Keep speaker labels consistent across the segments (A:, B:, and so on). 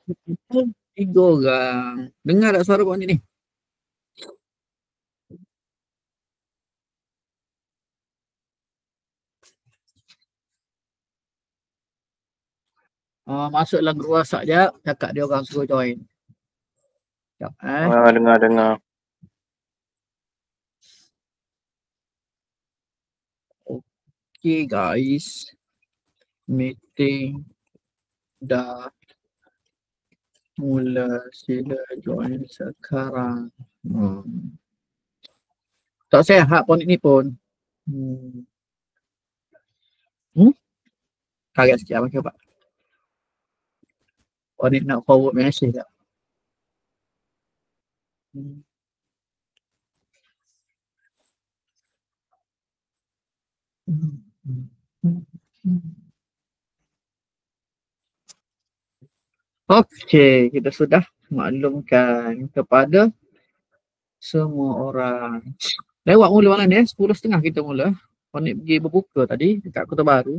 A: Kita 3 orang. Dengar tak suara Puan ni? Masuklah group WhatsApp je, cakap dia orang suruh join. Sekejap
B: Dengar.
A: Okay guys. Meeting dah mula, sila join sekarang. Tak sihat Puan ni pun. Kaget sikit abang cuba. Puan ni nak forward message tak? Okey, kita sudah maklumkan kepada semua orang. Lewat mula malam ni 10.30 kita mula. Puan ni pergi berbuka tadi dekat Kota Baru.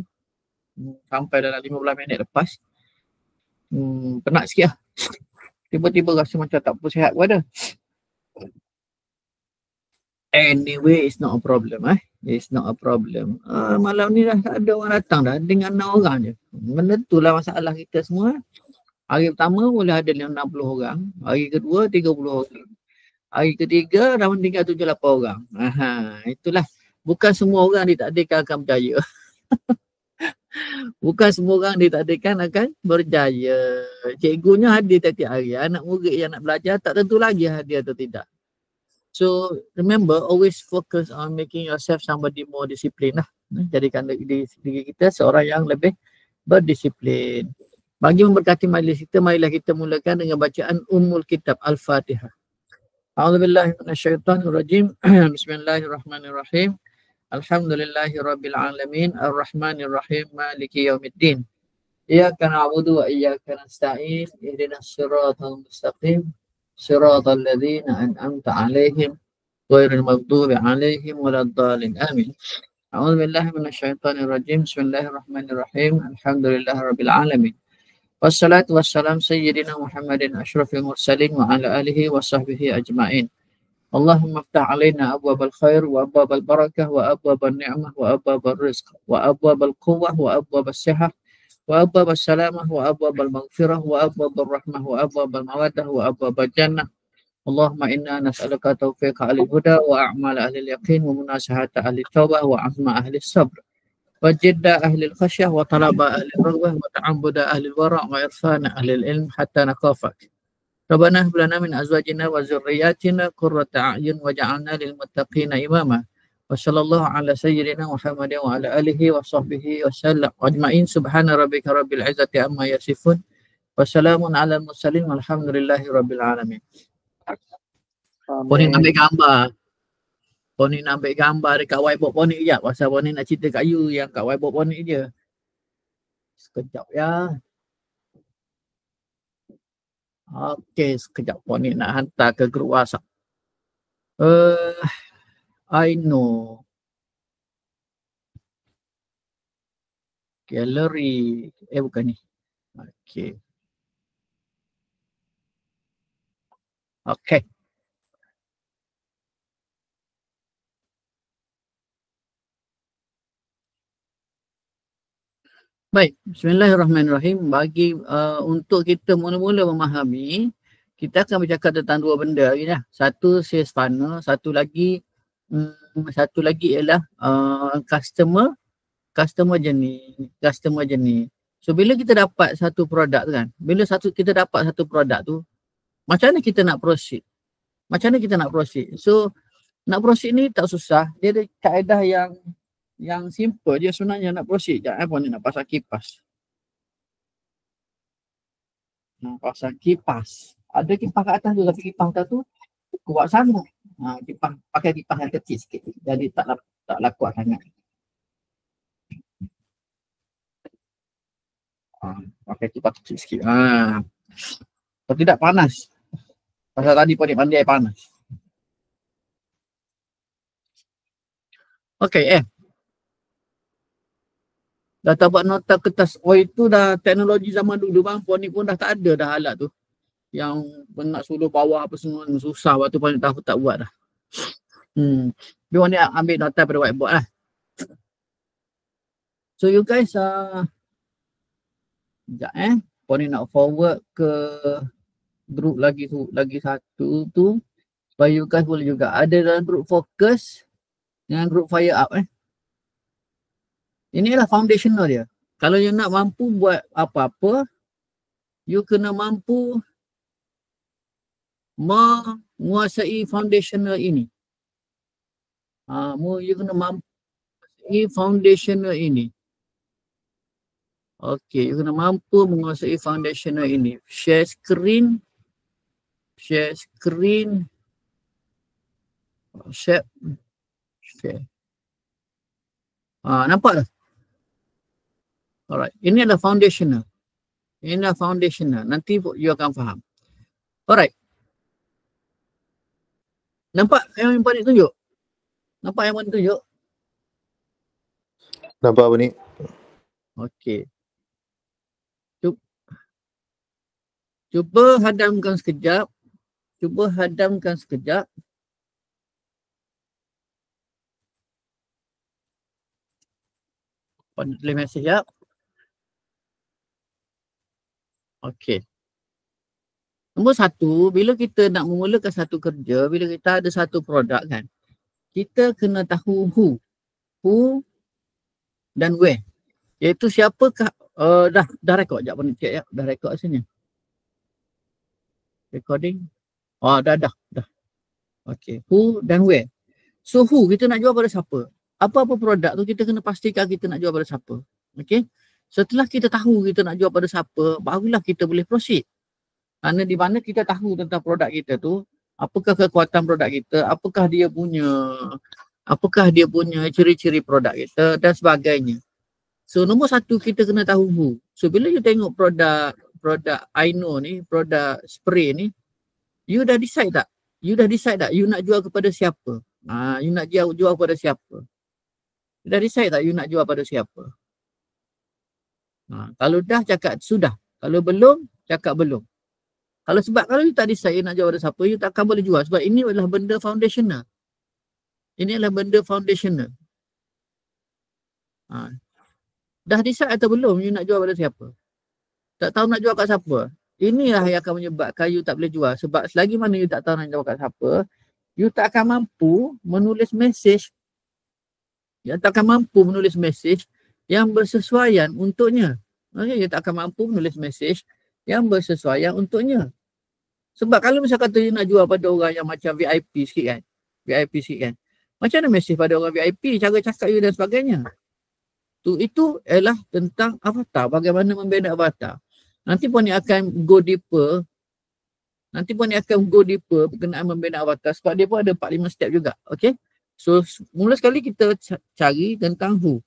A: Sampai dalam 15 minit lepas. Penat sikit lah. Tiba-tiba rasa macam tak sihat pun ada. Anyway, it's not a problem It's not a problem. Malam ni dah tak ada orang datang dah. Dengan 6 orang je. Benda tu lah masalah kita semua. Hari pertama boleh ada 60 orang. Hari kedua 30 orang. Hari ketiga dah tinggal 7-8 orang. Itulah. Bukan semua orang ditakdirkan akan berjaya. Bukan semua orang ditakdirkan akan berjaya. Cikgunya hadir tiap-tiap hari. Anak murid yang nak belajar tak tentu lagi hadir atau tidak. So remember, always focus on making yourself somebody more disciplined lah. Jadikan diri kita seorang yang lebih berdisiplin. Bagi memberkati majlis kita, marilah kita mulakan dengan bacaan Ummul Kitab Al-Fatihah. A'udzubillahi minasyaitonirrajim. Bismillahirrahmanirrahim. Alhamdulillahirabbil alamin, arrahmanirrahim, maliki yaumiddin. Iyyaka na'budu wa iyyaka nasta'in. Ihdinas siratal mustaqim. Siratal ladzina an'amta 'alaihim ghairil maghdubi 'alaihim waladdallin. Amin. A'udzubillahi minasyaitonirrajim. Bismillahirrahmanirrahim. Alhamdulillahirabbil alamin. Wassalatu wassalam sayyidina Muhammadin asyrafil mursalin wa ala alihi wa sahbihi ajma'in. Allahumma aftah alaina abwabal khair wa abwabal barakah wa abwabal ni'mah wa abwabal rizq wa abwabal quwwah wa abwabal sihah wa abwabal salamah wa abwabal maghfirah wa abwabal rahmah wa abwabal mawaddah wa abwabal jannah. Allahumma inna nas'aluka taufiqa alil huda wa a'mal ahli yaqin wa munasahata ahli tawbah wa azma ahli sabr wa jidda ahli khasyah wa talaba ahli rawah wa ta'ambuda ahli wara' wa irfana ahli ilm hatta nakafak. Rabbana hab lana min azwajina wa dzurriyyatina qurrata a'yun waj'alna lil muttaqina imama. Wa sallallahu ala sayyidina Muhammadin wa ala alihi wa sahbihi wa sallam ajma'in. Subhana rabbika rabbil izzati amma yasifun. Wa salamun ala mursalin walhamdulillahi rabbil alamin. Puan ni ambil gambar. Puan ni nak ambil gambar dekat whiteboard puan ni kejap. Pasal puan ni nak cerita kat you yang kat whiteboard puan ni je. Sekejap ya. Okey, sekejap puan ni nak hantar ke grup WhatsApp. I know. Gallery. Bukan ni. Okey. Okey. Baik, bismillahirrahmanirrahim. Bagi untuk kita mula-mula memahami, kita akan bercakap tentang dua benda lagi lah. Satu sales funnel, satu lagi ialah customer journey. So bila kita dapat satu produk tu kan, kita dapat satu produk tu, macam mana kita nak proceed? So nak proceed ni tak susah. Dia ada kaedah yang simple je sebenarnya nak proceed. Sekejap puan ni nak pasang kipas. Pasang kipas. Ada kipas kat atas tu, tapi kipas atas tu kuat sangat. Pakai kipas yang kecil sikit. Jadi taklah kuat sangat. Pakai kipas kecil sikit. Kalau tidak panas. Pasal tadi pun dia pandai panas. Okey, Dah tak buat nota kertas. Oh itu dah teknologi zaman dulu bang. Puan ni pun dah tak ada dah alat tu. Yang nak suruh bawah apa semua susah. Waktu Puan tahu tak buat dah. Dia ni ambil nota pada whiteboard lah. So you guys sekejap Puan ni nak forward ke group lagi satu tu. Supaya you guys boleh juga. Ada dalam group fokus dengan group fire up Ini adalah foundational dia. Kalau you nak mampu buat apa-apa, you kena mampu menguasai foundational ini. You kena mampu foundational ini. Okay, you kena mampu menguasai foundational ini. Share screen. Share. Nampak tak? Alright, ini adalah foundational. Nanti you akan faham. Alright. Nampak yang Puan ni tunjuk? Nampak apa ni? Okey. Cuba hadamkan sekejap. Puan tulis mesej ya. Okey. Nombor satu, bila kita nak memulakan satu kerja, bila kita ada satu produk kan, kita kena tahu who dan where. Iaitu siapakah, dah rekod sekejap pun cek ya, dah rekod sini. Recording. Dah. Okey, who dan where. So who, kita nak jual pada siapa? Apa-apa produk tu kita kena pastikan kita nak jual pada siapa. Okey. Setelah kita tahu kita nak jual pada siapa, barulah kita boleh proceed. Kerana di mana kita tahu tentang produk kita tu, apakah kekuatan produk kita, apakah dia punya ciri-ciri produk kita dan sebagainya. So nombor satu kita kena tahu who. So bila you tengok produk Aino ni, produk spray ni, you dah decide tak? You nak jual kepada siapa? You nak jual kepada siapa? You dah decide tak you nak jual pada siapa? Kalau dah cakap sudah. Kalau belum, cakap belum. Kalau you tak decide you nak jual pada siapa, you tak akan boleh jual. Sebab ini adalah benda foundational. Dah decide atau belum you nak jual pada siapa? Tak tahu nak jual kat siapa? Inilah yang akan menyebabkan you tak boleh jual. Sebab selagi mana you tak tahu nak jual kat siapa, you tak akan mampu menulis mesej. You tak akan mampu menulis mesej yang bersesuaian untuknya. You tak akan mampu menulis mesej yang bersesuaian untuknya. Sebab kalau misal kata you nak jual pada orang yang macam VIP sikit kan. Macam mana mesej pada orang VIP, cara cakap you dan sebagainya. Itu ialah tentang avatar, bagaimana membina avatar. Nanti Puan ni akan go deeper berkenaan membina avatar sebab dia pun ada 4-5 step juga. Okay. So mula sekali kita cari tentang who.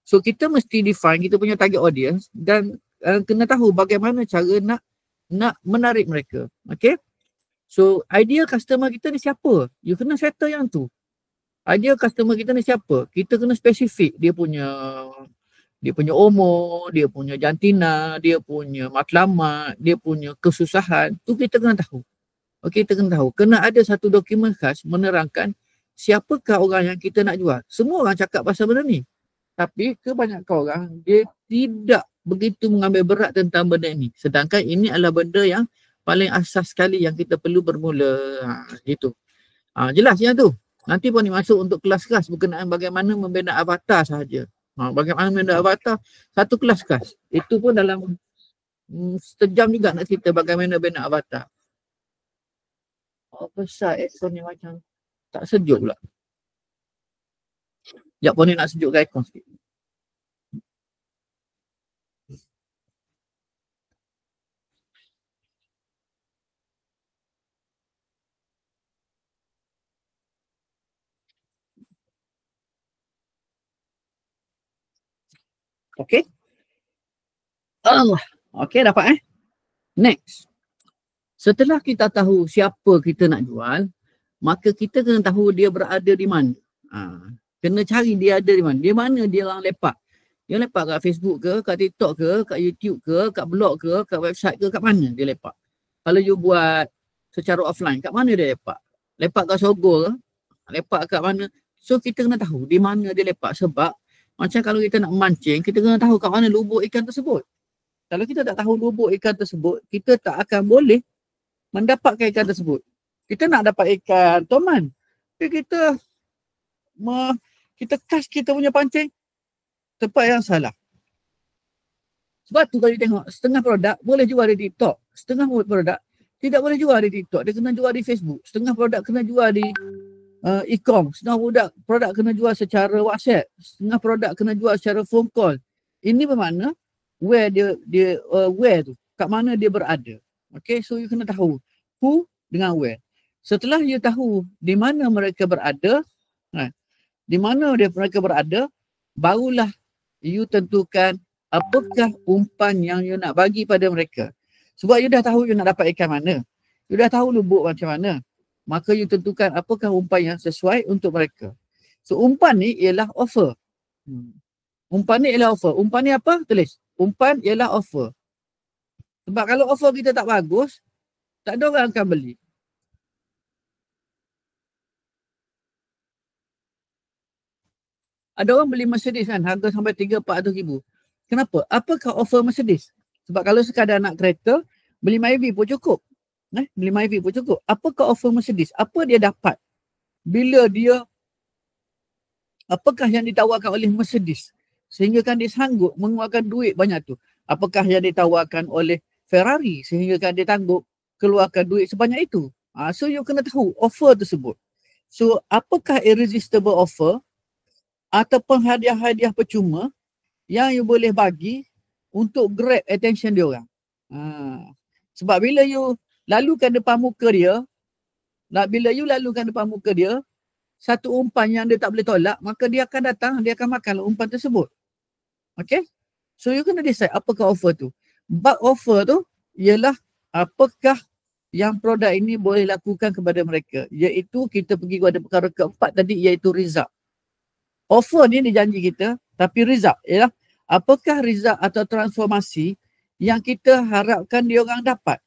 A: So kita mesti define kita punya target audience dan kena tahu bagaimana cara nak menarik mereka. Okay. So ideal customer kita ni siapa? You kena settle yang tu. Ideal customer kita ni siapa? Kita kena spesifik dia punya umur, dia punya jantina, dia punya matlamat, dia punya kesusahan. Tu kita kena tahu. Okey, kita kena tahu. Kena ada satu dokumen khas menerangkan siapakah orang yang kita nak jual. Semua orang cakap pasal benda ni. Tapi kebanyakan orang dia tidak begitu mengambil berat tentang benda ini. Sedangkan ini adalah benda yang paling asas sekali yang kita perlu bermula. Gitu. Jelas yang tu. Nanti Puan ni masuk untuk kelas-kelas berkenaan bagaimana membina avatar sahaja. Bagaimana membina avatar, satu kelas-kelas. Itu pun dalam sejam juga nak cerita bagaimana bina avatar. Besar aircon ni macam tak sejuk pula. Sekejap Puan ni nak sejukkan aircon sikit. Okay. Okay, dapat Next. Setelah kita tahu siapa kita nak jual, maka kita kena tahu dia berada di mana. Kena cari dia ada di mana. Di mana dia orang lepak. Dia lepak kat Facebook ke, kat TikTok ke, kat YouTube ke, kat blog ke, kat website ke, kat mana dia lepak? Kalau you buat secara offline, kat mana dia lepak? Lepak kat Sogo ke? Lepak kat mana? So kita kena tahu di mana dia lepak, sebab macam kalau kita nak mancing, kita kena tahu kat mana lubuk ikan tersebut. Kalau kita tak tahu lubuk ikan tersebut, kita tak akan boleh mendapatkan ikan tersebut. Kita nak dapat ikan toman, tapi kita cast kita punya pancing tempat yang salah. Sebab tu kalau tengok setengah produk boleh jual di TikTok, setengah produk tidak boleh jual di TikTok, dia kena jual di Facebook. Setengah produk kena jual di e-com, setengah produk kena jual secara WhatsApp, setengah produk kena jual secara phone call. Ini bermakna where where tu, kat mana dia berada. Okay, so you kena tahu who dengan where. Setelah you tahu di mana mereka berada, mereka berada, barulah you tentukan apakah umpan yang you nak bagi pada mereka. Sebab you dah tahu you nak dapat ikan mana, you dah tahu lubuk macam mana, maka you tentukan apakah umpan yang sesuai untuk mereka. So umpan ni ialah offer. Umpan ni ialah offer. Umpan ni apa? Tulis. Umpan ialah offer. Sebab kalau offer kita tak bagus, tak ada orang akan beli. Ada orang beli Mercedes kan, harga sampai 300-400 ribu. Kenapa? Apakah offer Mercedes? Sebab kalau sekadar nak kereta, beli Myvi pun cukup. Beli Myvi pun cukup. Apakah offer Mercedes? Apa dia dapat? Apakah yang ditawarkan oleh Mercedes? Sehingga kan dia sanggup mengeluarkan duit banyak tu. Apakah yang ditawarkan oleh Ferrari? Sehingga kan dia sanggup keluarkan duit sebanyak itu. So you kena tahu offer tersebut. So apakah irresistible offer ataupun hadiah-hadiah percuma yang you boleh bagi untuk grab attention dia orang. Sebab bila you lalukan depan muka dia, satu umpan yang dia tak boleh tolak, maka dia akan datang, dia akan makan umpan tersebut. Okay? So you kena decide apakah offer tu. But offer tu ialah apakah yang produk ini boleh lakukan kepada mereka. Iaitu kita pergi kepada perkara keempat tadi, iaitu result. Offer ni dijanji kita, tapi result ialah apakah result atau transformasi yang kita harapkan dia orang dapat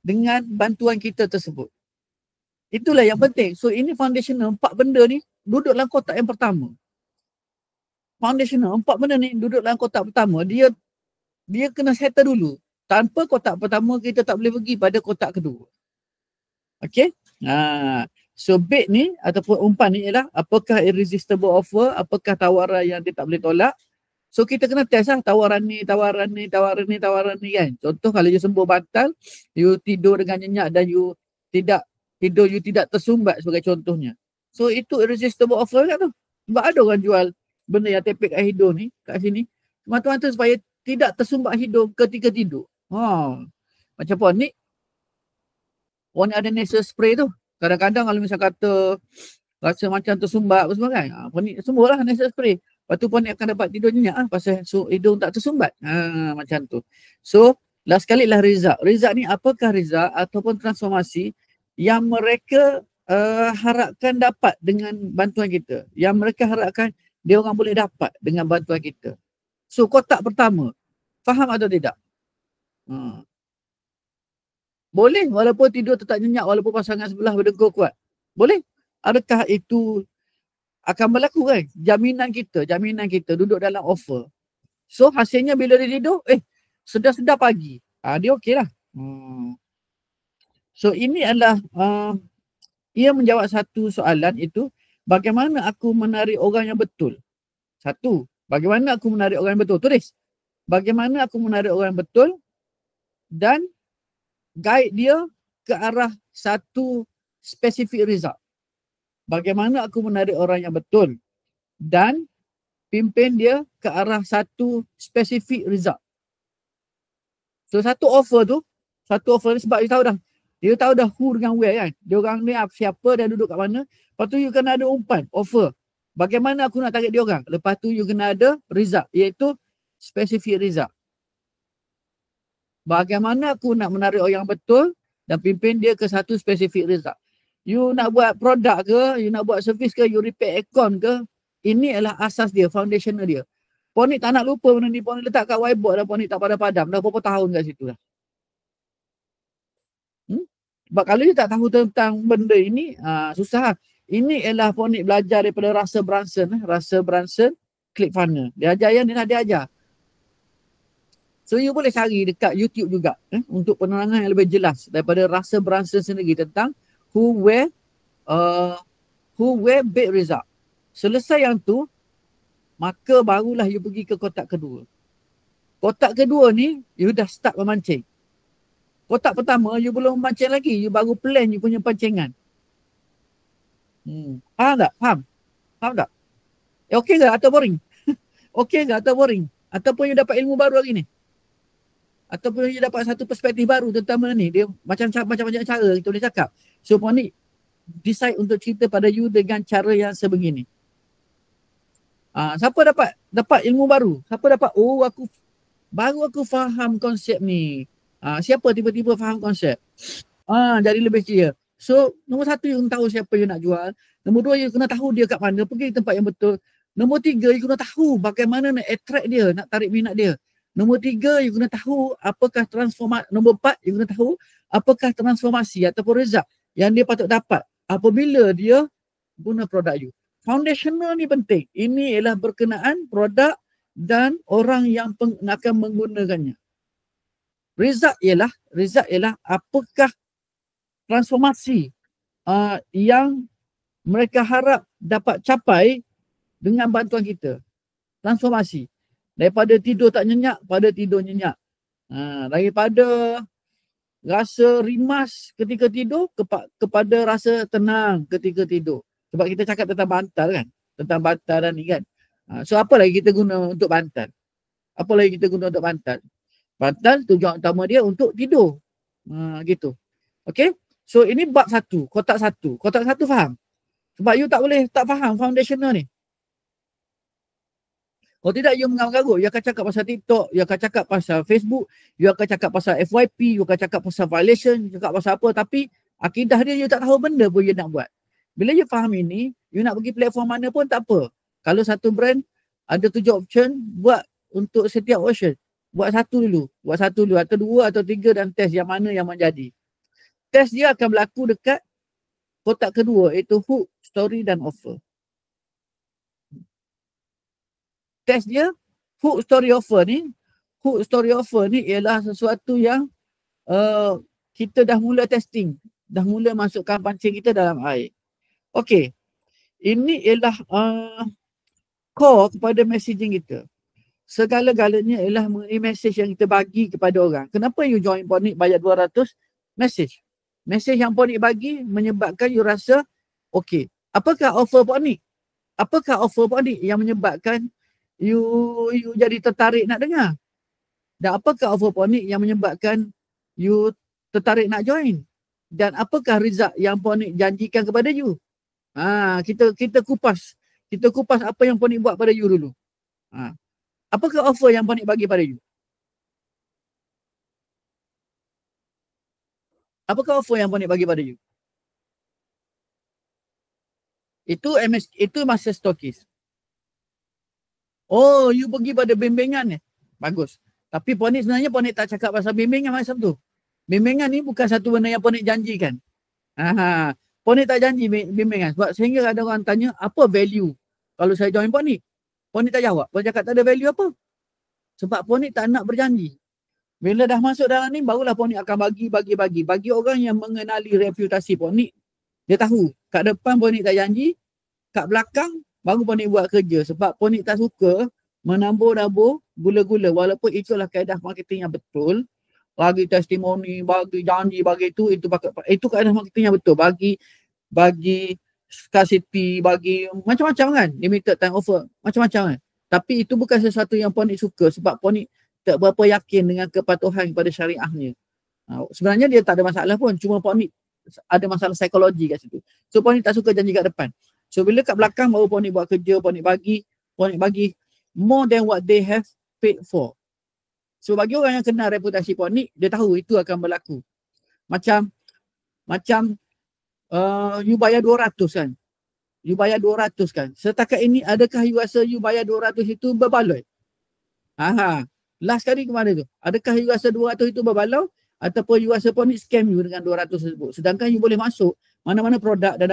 A: dengan bantuan kita tersebut. Itulah yang penting. So ini foundational, 4 benda ni duduk dalam kotak yang pertama. Foundational, 4 benda ni duduk dalam kotak pertama. Dia kena settle dulu. Tanpa kotak pertama, kita tak boleh pergi pada kotak kedua. Okay? So bait ni ataupun umpan ni ialah apakah irresistible offer, apakah tawaran yang dia tak boleh tolak. So kita kena test lah tawaran ni kan. Contoh kalau you sembuh bantal, you tidur dengan nyenyak dan you tidak tersumbat sebagai contohnya. So itu irresistible offer kan tu. Sebab ada orang jual benda yang tepek kat hidung ni, kat sini. Semata-mata supaya tidak tersumbat hidung ketika tidur. Macam Ponik. Ponik ada nasal spray tu. Kadang-kadang kalau misal kata rasa macam tersumbat apa semua kan, Ponik sembuhlah nasal spray. Lepas tu Ponik akan dapat tidur nyenyak pasal hidung tak tersumbat. Macam tu. So last kali lah result. Result ni apakah result ataupun transformasi yang mereka harapkan dapat dengan bantuan kita. Yang mereka harapkan dia orang boleh dapat dengan bantuan kita. So kotak pertama, faham atau tidak? Boleh walaupun tidur tetap nyenyak, walaupun pasangan sebelah berdengkur kuat. Boleh. Adakah itu akan berlaku kan? Jaminan kita duduk dalam offer. So hasilnya bila dia tidur, sedar-sedar pagi. Dia okey lah. So ini adalah ia menjawab satu soalan, itu bagaimana aku menarik orang yang betul. Satu, bagaimana aku menarik orang yang betul. Tulis. Bagaimana aku menarik orang yang betul dan guide dia ke arah satu spesifik result. Bagaimana aku menarik orang yang betul dan pimpin dia ke arah satu spesifik result. So satu offer ni sebab dia tahu dah who dengan where kan. Dia orang ni siapa dan duduk kat mana. Lepas tu you kena ada umpan, offer. Bagaimana aku nak tarik dia orang. Lepas tu you kena ada result, iaitu spesifik result. Bagaimana aku nak menarik orang yang betul dan pimpin dia ke satu spesifik result. You nak buat produk ke, you nak buat servis ke, you repair aircon ke, ini adalah asas dia, foundational dia. Ponik tak nak lupa benda ni. Ponik letak kat whiteboard dah. Ponik tak padam-padam. Dah berapa tahun kat situ dah. Sebab kalau dia tak tahu tentang benda ini, susah. Ini ialah Ponik belajar daripada Russell Brunson. Russell Brunson, ClickFunnels. Dia ajar yang dia ajar. So, you boleh cari dekat YouTube juga untuk penerangan yang lebih jelas daripada Russell Brunson sendiri tentang who, where, big result. Selesai yang tu, maka barulah you pergi ke kotak kedua. Kotak kedua ni, you dah start memancing. Kotak pertama, you belum memancing lagi. You baru plan you punya pancingan. Faham tak? Faham tak? Okey ke atau boring? Okey ke atau boring? Ataupun you dapat ilmu baru hari ni? Ataupun you dapat satu perspektif baru tentang benda ni? Dia macam-macam cara kita boleh cakap. So, Ponik decide untuk cerita pada you dengan cara yang sebegini. Siapa dapat ilmu baru? Siapa dapat, aku faham konsep ni. Siapa tiba-tiba faham konsep? Jadi lebih clear. So, nombor satu, you tahu siapa you nak jual. Nombor dua, you kena tahu dia kat mana, pergi tempat yang betul. Nombor tiga, you kena tahu bagaimana nak attract dia, nak tarik minat dia. Nombor tiga, you kena tahu apakah transformasi. Nombor empat, you kena tahu apakah transformasi ataupun result yang dia patut dapat apabila dia guna produk you. Foundational ni penting. Ini ialah berkenaan produk dan orang yang akan menggunakannya. Result ialah apakah transformasi yang mereka harap dapat capai dengan bantuan kita. Transformasi. Daripada tidur tak nyenyak pada tidur nyenyak. Daripada rasa rimas ketika tidur kepada rasa tenang ketika tidur. Sebab kita cakap tentang bantal kan. Tentang bantal dan ni kan. So apa lagi kita guna untuk bantal? Apa lagi kita guna untuk bantal? Bantal tujuan utama dia untuk tidur. Gitu. Okay. So ini bab satu. Kotak satu. Kotak satu faham? Sebab you tak faham foundational ni. Kalau tidak, you mengarut-garut. You akan cakap pasal TikTok, you akan cakap pasal Facebook, you akan cakap pasal FYP, you akan cakap pasal violation, you cakap pasal apa. Tapi akidah dia, you tak tahu benda pun you nak buat. Bila you faham ini, you nak pergi platform mana pun tak apa. Kalau satu brand ada 7 option, buat untuk setiap option. Buat satu dulu. Atau 2 atau 3 dan test yang mana yang menjadi. Test dia akan berlaku dekat kotak kedua, iaitu hook, story dan offer. Test dia, hook story offer ni ialah sesuatu yang kita dah mula testing, dah mula masukkan pancing kita dalam air. Okey, ini ialah core kepada messaging kita. Segala-galanya ialah mengenai message yang kita bagi kepada orang. Kenapa you join Ponik bayar 200? Message yang Ponik bagi menyebabkan you rasa okey. Apakah offer Ponik yang menyebabkan you jadi tertarik nak dengar? Dan apakah offer Ponik yang menyebabkan you tertarik nak join? Dan apakah result yang Ponik janjikan kepada you? Kita kupas apa yang Ponik buat pada you dulu. Apakah offer yang Ponik bagi pada you? Apakah offer yang Ponik bagi pada you? Itu masa stokis. Oh, you pergi pada bimbingan ni. Bagus. Tapi Ponik sebenarnya Ponik tak cakap pasal bimbingan macam tu. Bimbingan ni bukan satu benda yang Ponik janjikan. Ponik tak janji bimbingan. Sebab sehingga ada orang tanya, apa value kalau saya join Ponik? Ponik tak jawab. Ponik cakap tak ada value apa? Sebab Ponik tak nak berjanji. Bila dah masuk dalam ni, barulah Ponik akan bagi. Bagi orang yang mengenali reputasi Ponik, dia tahu. Kat depan Ponik tak janji, kat belakang baru Ponik buat kerja. Sebab Ponik tak suka menambur-nambur gula-gula. Walaupun itulah kaedah marketing yang betul. Bagi testimoni, bagi janji, bagi itu kaedah marketing yang betul. Bagi scarcity, bagi macam-macam kan. Limited time offer, macam-macam kan. Tapi itu bukan sesuatu yang Ponik suka. Sebab Ponik tak berapa yakin dengan kepatuhan kepada syariahnya. Sebenarnya dia tak ada masalah pun. Cuma Ponik ada masalah psikologi kat situ. So Ponik tak suka janji kat depan. So bila kat belakang baru Ponik buat kerja, Ponik bagi more than what they have paid for. So bagi orang yang kenal reputasi Ponik, dia tahu itu akan berlaku. Macam you bayar 200 kan. You bayar 200 kan. Setakat ini adakah you rasa you bayar 200 itu berbaloi? Last kali kemana tu? Adakah you rasa 200 itu berbalau ataupun you rasa pun ni scam you dengan 200 tersebut? Sedangkan you boleh masuk mana-mana produk dan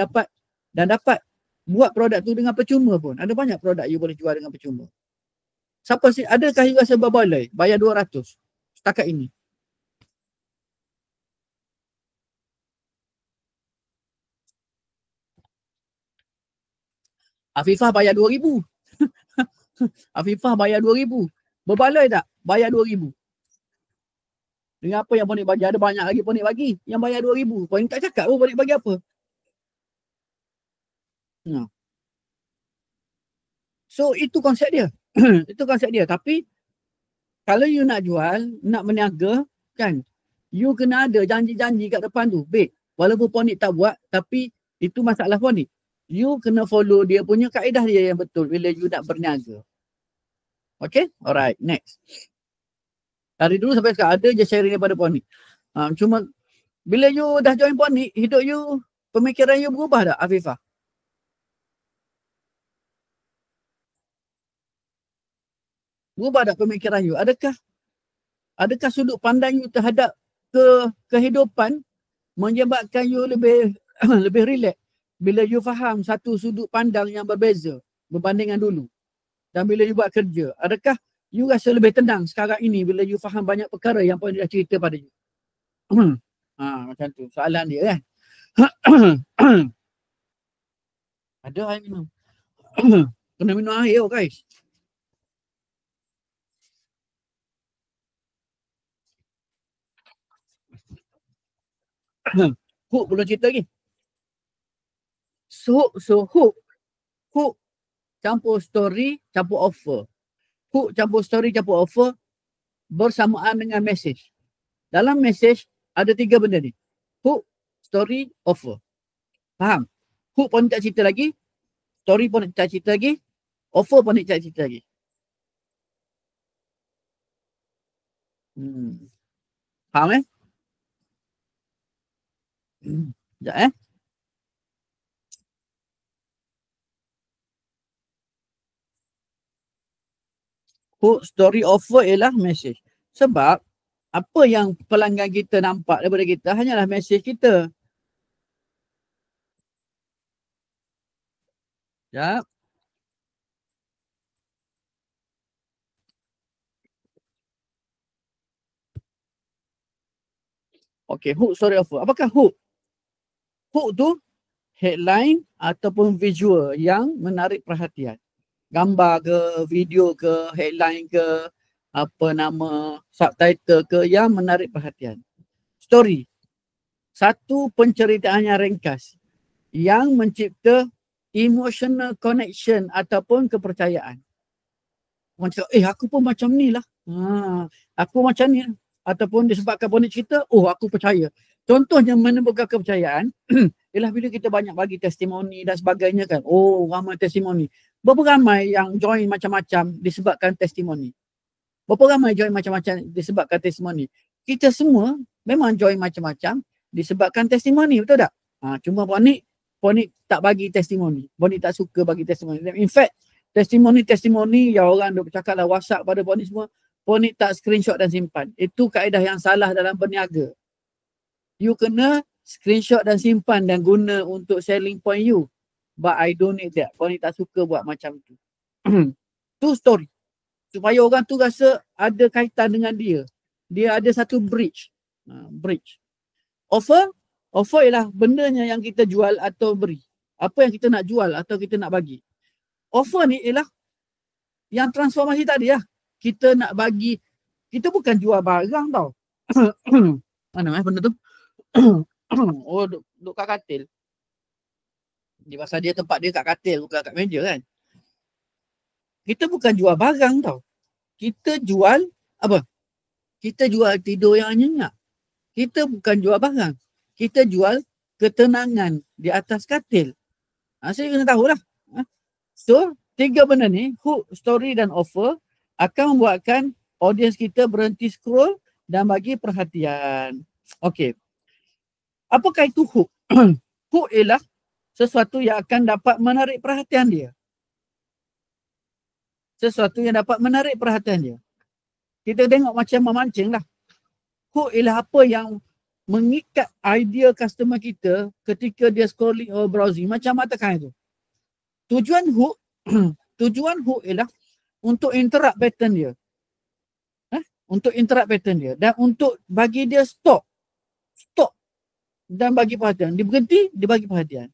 A: dapat buat produk tu dengan percuma pun. Ada banyak produk you boleh jual dengan percuma. Siapa sih? Adakah you rasa berbaloi bayar 200 setakat ini? Afifah bayar 2,000. Afifah bayar 2,000. Berbaloi tak? Bayar 2,000. Dengan apa yang Ponik bagi? Ada banyak lagi Ponik bagi. Yang bayar 2,000. Ponik tak cakap pun Ponik bagi apa. So itu konsep dia. Itu konsep dia. Tapi kalau you nak jual, nak berniaga kan, you kena ada janji-janji kat depan tu. Baik, walaupun Ponik tak buat, tapi itu masalah Ponik. You kena follow dia punya kaedah dia yang betul bila you nak berniaga. Okay? Alright, next. Dari dulu sampai sekarang ada je sharing daripada Ponik. Cuma bila you dah join Ponik, hidup you, pemikiran you berubah tak, Afifah? Berubah tak pemikiran you? Adakah sudut pandang you terhadap kehidupan menyebabkan you lebih lebih relax bila you faham satu sudut pandang yang berbeza berbanding dengan dulu? Dan bila you buat kerja, adakah you rasa lebih tenang sekarang ini bila you faham banyak perkara yang Ponik dah cerita pada you? Macam tu soalan dia kan. Ada air minum. Kena minum air guys. Hook belum cerita lagi. So hook campur story, campur offer. Hook campur story, campur offer bersamaan dengan message. Dalam message ada 3 benda ni. Hook, story, offer. Faham? Hook pun tak cerita lagi, story pun tak cerita lagi, offer pun tak cerita lagi. Faham Sekejap Hook, story, offer ialah message. Sebab apa yang pelanggan kita nampak daripada kita hanyalah message kita. Sekejap. Okay, hook, story, offer. Apakah hook? Hook tu headline ataupun visual yang menarik perhatian. Gambar ke, video ke, headline ke, apa nama, subtitle ke yang menarik perhatian. Story. Satu penceritaan yang ringkas yang mencipta emotional connection ataupun kepercayaan. Macam, aku pun macam ni lah. Aku macam ni. Ataupun disebabkan Ponik cerita, aku percaya. Contohnya menimbulkan kepercayaan ialah bila kita banyak bagi testimoni dan sebagainya kan. Ramai testimoni. Berapa ramai yang join macam-macam disebabkan testimoni? Berapa ramai join macam-macam disebabkan testimoni? Kita semua memang join macam-macam disebabkan testimoni, betul tak? Cuma Ponik tak bagi testimoni. Ponik tak suka bagi testimoni. In fact, testimoni yang orang duk bercakap dalam WhatsApp pada Ponik semua, Ponik tak screenshot dan simpan. Itu kaedah yang salah dalam berniaga. You kena screenshot dan simpan dan guna untuk selling point you. But I don't need that. Ponik tak suka buat macam tu. Tu story. Supaya orang tu rasa ada kaitan dengan dia. Dia ada satu bridge. Bridge. Offer ialah bendanya yang kita jual atau beri. Apa yang kita nak jual atau kita nak bagi. Offer ni ialah yang transformasi tadi lah. Kita nak bagi, kita bukan jual barang tau. Mana benda tu? Duduk kat katil. Dia pasal dia tempat dia kat katil, bukan kat meja kan. Kita bukan jual barang tau. Kita jual apa? Kita jual tidur yang nyenyak. Kita bukan jual barang. Kita jual ketenangan di atas katil. Saya kena tahulah. So, 3 benda ni, hook, story dan offer akan membuatkan audience kita berhenti scroll dan bagi perhatian. Okey. Apakah itu hook? Hook ialah sesuatu yang akan dapat menarik perhatian dia. Sesuatu yang dapat menarik perhatian dia. kita tengok macam memancing lah. Hook ialah apa yang mengikat idea customer kita ketika dia scrolling or browsing macam matakan itu. Tujuan hook ialah untuk interrupt pattern dia. Untuk interrupt pattern dia dan untuk bagi dia stop dan bagi perhatian. Dia berhenti, dia bagi perhatian.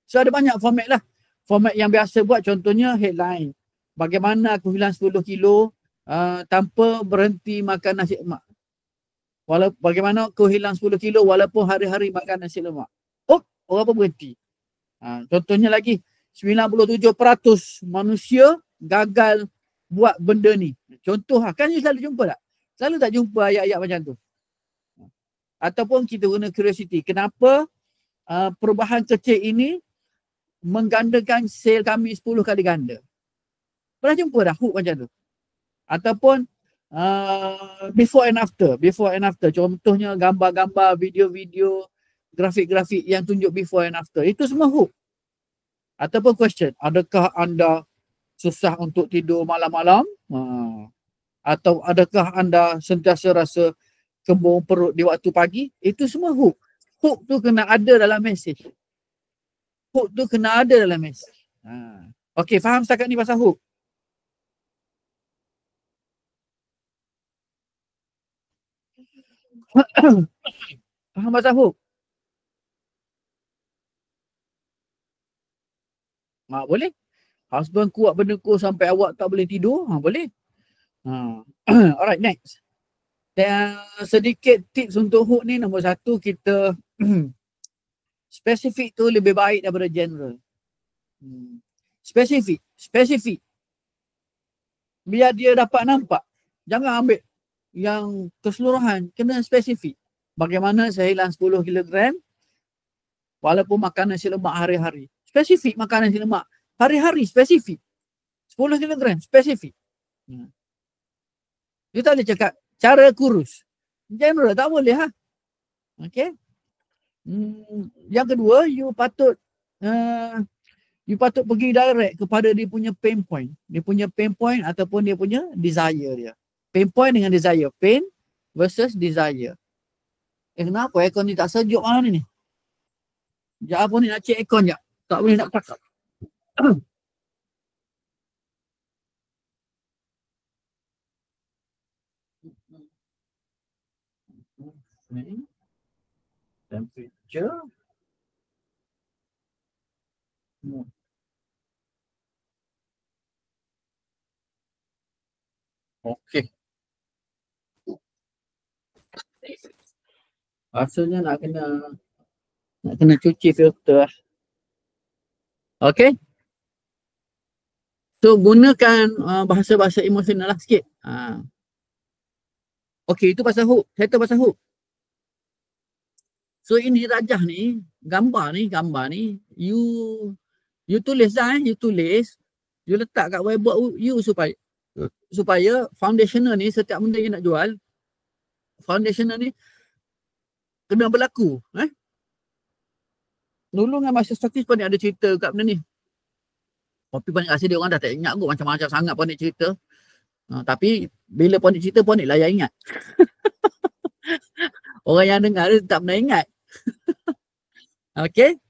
A: So ada banyak format lah. Format yang biasa buat contohnya headline. Bagaimana aku hilang 10 kilo tanpa berhenti makan nasi lemak. Bagaimana aku hilang 10 kilo walaupun hari-hari makan nasi lemak. Orang pun berhenti. Contohnya lagi, 97% manusia gagal buat benda ni. Contoh lah, kan you selalu jumpa tak? Selalu tak jumpa ayat-ayat macam tu. Ataupun kita guna curiosity. Kenapa perubahan kecil ini menggandakan sale kami 10 kali ganda? Pernah jumpa dah hook macam tu? Ataupun before and after. Contohnya gambar-gambar, video-video, grafik-grafik yang tunjuk before and after. Itu semua hook. Ataupun question, adakah anda susah untuk tidur malam-malam? Atau adakah anda sentiasa rasa kembung perut di waktu pagi? Itu semua hook. Hook tu kena ada dalam message. Okey, faham setakat ni pasal hook? Faham pasal hook? Boleh. Husband kuat benda ku sampai awak tak boleh tidur. Boleh. Alright, next. Dan sedikit tips untuk hook ni. Nombor satu, kita spesifik tu lebih baik daripada general. Spesifik. Biar dia dapat nampak. Jangan ambil yang keseluruhan. Kena spesifik. Bagaimana saya hilang 10 kg walaupun makan nasi lemak hari-hari. Spesifik makan nasi lemak. Hari-hari spesifik. 10 kg spesifik. You tak boleh cakap cara kurus. General tak boleh ha. Okay. Yang kedua, you patut pergi direct kepada dia punya pain point. Dia punya pain point ataupun dia punya desire dia. Pain point dengan desire. Pain versus desire. Kenapa aircon ni tak sejuk malam ni? Sekejap apa ni nak cek aircon sekejap. Tak boleh nak cakap. Temperature. Okey. Rasanya nak kena cuci filter. Okey. So gunakan bahasa-bahasa emosional lah sikit. Okey, itu pasal hook. Saya tahu pasal hook. So ini rajah ni, gambar ni, you tulis lah you tulis. You letak kat whiteboard you supaya foundationer ni, setiap benda you nak jual, foundationer ni kena berlaku. Dulu dengan masa statis pun ada cerita kat benda ni. Tapi Ponik rasa dia orang dah tak ingat kot macam-macam sangat Ponik cerita. Tapi bila Ponik cerita, Ponik lah yang ingat. Orang yang dengar dia tak pernah ingat. Okay.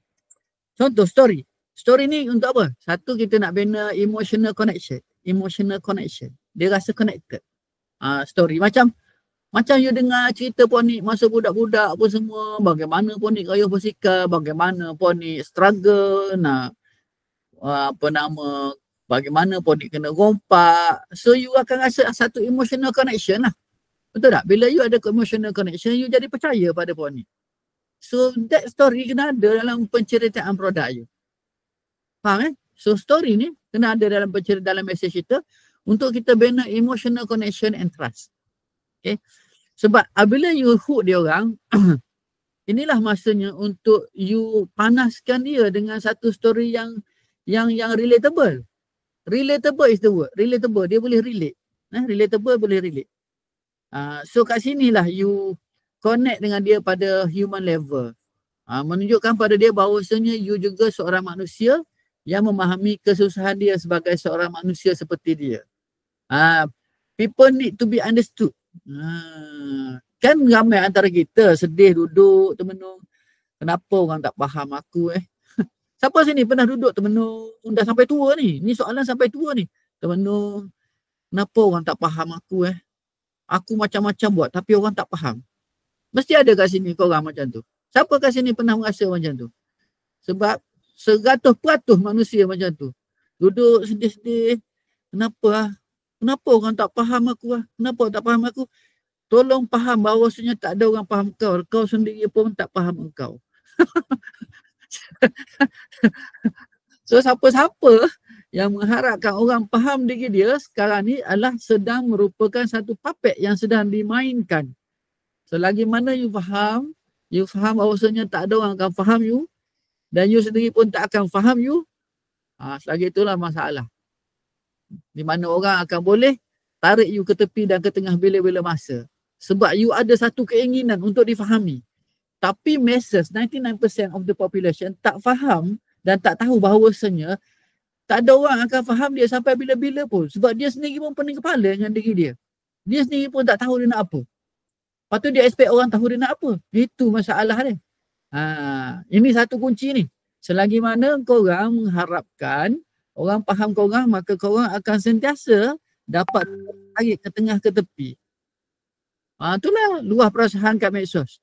A: Contoh story. Story ni untuk apa? Satu, kita nak bina emotional connection. Dia rasa connected. Story. Macam you dengar cerita Ponik masa budak-budak apa semua. Bagaimana Ponik kayuh bersikap. Bagaimana Ponik struggle nak bagaimana Ponik kena rompak. So you akan rasa satu emotional connection lah. Betul tak? Bila you ada emotional connection, you jadi percaya pada Ponik. So that story kena ada dalam penceritaan produk you. Faham So story ni kena ada dalam message kita untuk kita bina emotional connection and trust. Okay. Sebab apabila you hook dia orang, inilah masanya untuk you panaskan dia dengan satu story yang relatable. Relatable is the word. Relatable, dia boleh relate. Relatable boleh relate. So kat sinilah you connect dengan dia pada human level. Menunjukkan pada dia bahawasanya you juga seorang manusia yang memahami kesusahan dia sebagai seorang manusia seperti dia. People need to be understood. Kan ramai antara kita sedih duduk termenung. Kenapa orang tak faham aku Siapa sini pernah duduk termenung dah sampai tua ni? Ni soalan sampai tua ni. Termenung. Kenapa orang tak faham aku Aku macam-macam buat tapi orang tak faham. Mesti ada kat sini korang macam tu. Siapa kat sini pernah merasa macam tu? Sebab 100% manusia macam tu. Duduk sedih-sedih. Kenapa orang tak faham aku Kenapa tak faham aku? Tolong faham bahawasanya tak ada orang faham kau. Kau sendiri pun tak faham engkau. So siapa-siapa yang mengharapkan orang faham diri dia sekarang ni adalah sedang merupakan satu puppet yang sedang dimainkan. Selagi mana you faham bahawasanya tak ada orang akan faham you dan you sendiri pun tak akan faham you, selagi itulah masalah. Di mana orang akan boleh tarik you ke tepi dan ke tengah bila-bila masa. Sebab you ada satu keinginan untuk difahami. Tapi masses, 99% of the population tak faham dan tak tahu bahawasanya tak ada orang akan faham dia sampai bila-bila pun. Sebab dia sendiri pun pening kepala dengan diri dia. Dia sendiri pun tak tahu dia nak apa. Lepas tu dia expect orang tahu dia nak apa. Itu masalah dia. Ini satu kunci ni. Selagi mana korang mengharapkan orang faham korang, maka korang akan sentiasa dapat tarik ke tengah ke tepi. Itulah luah perasaan kat medsos.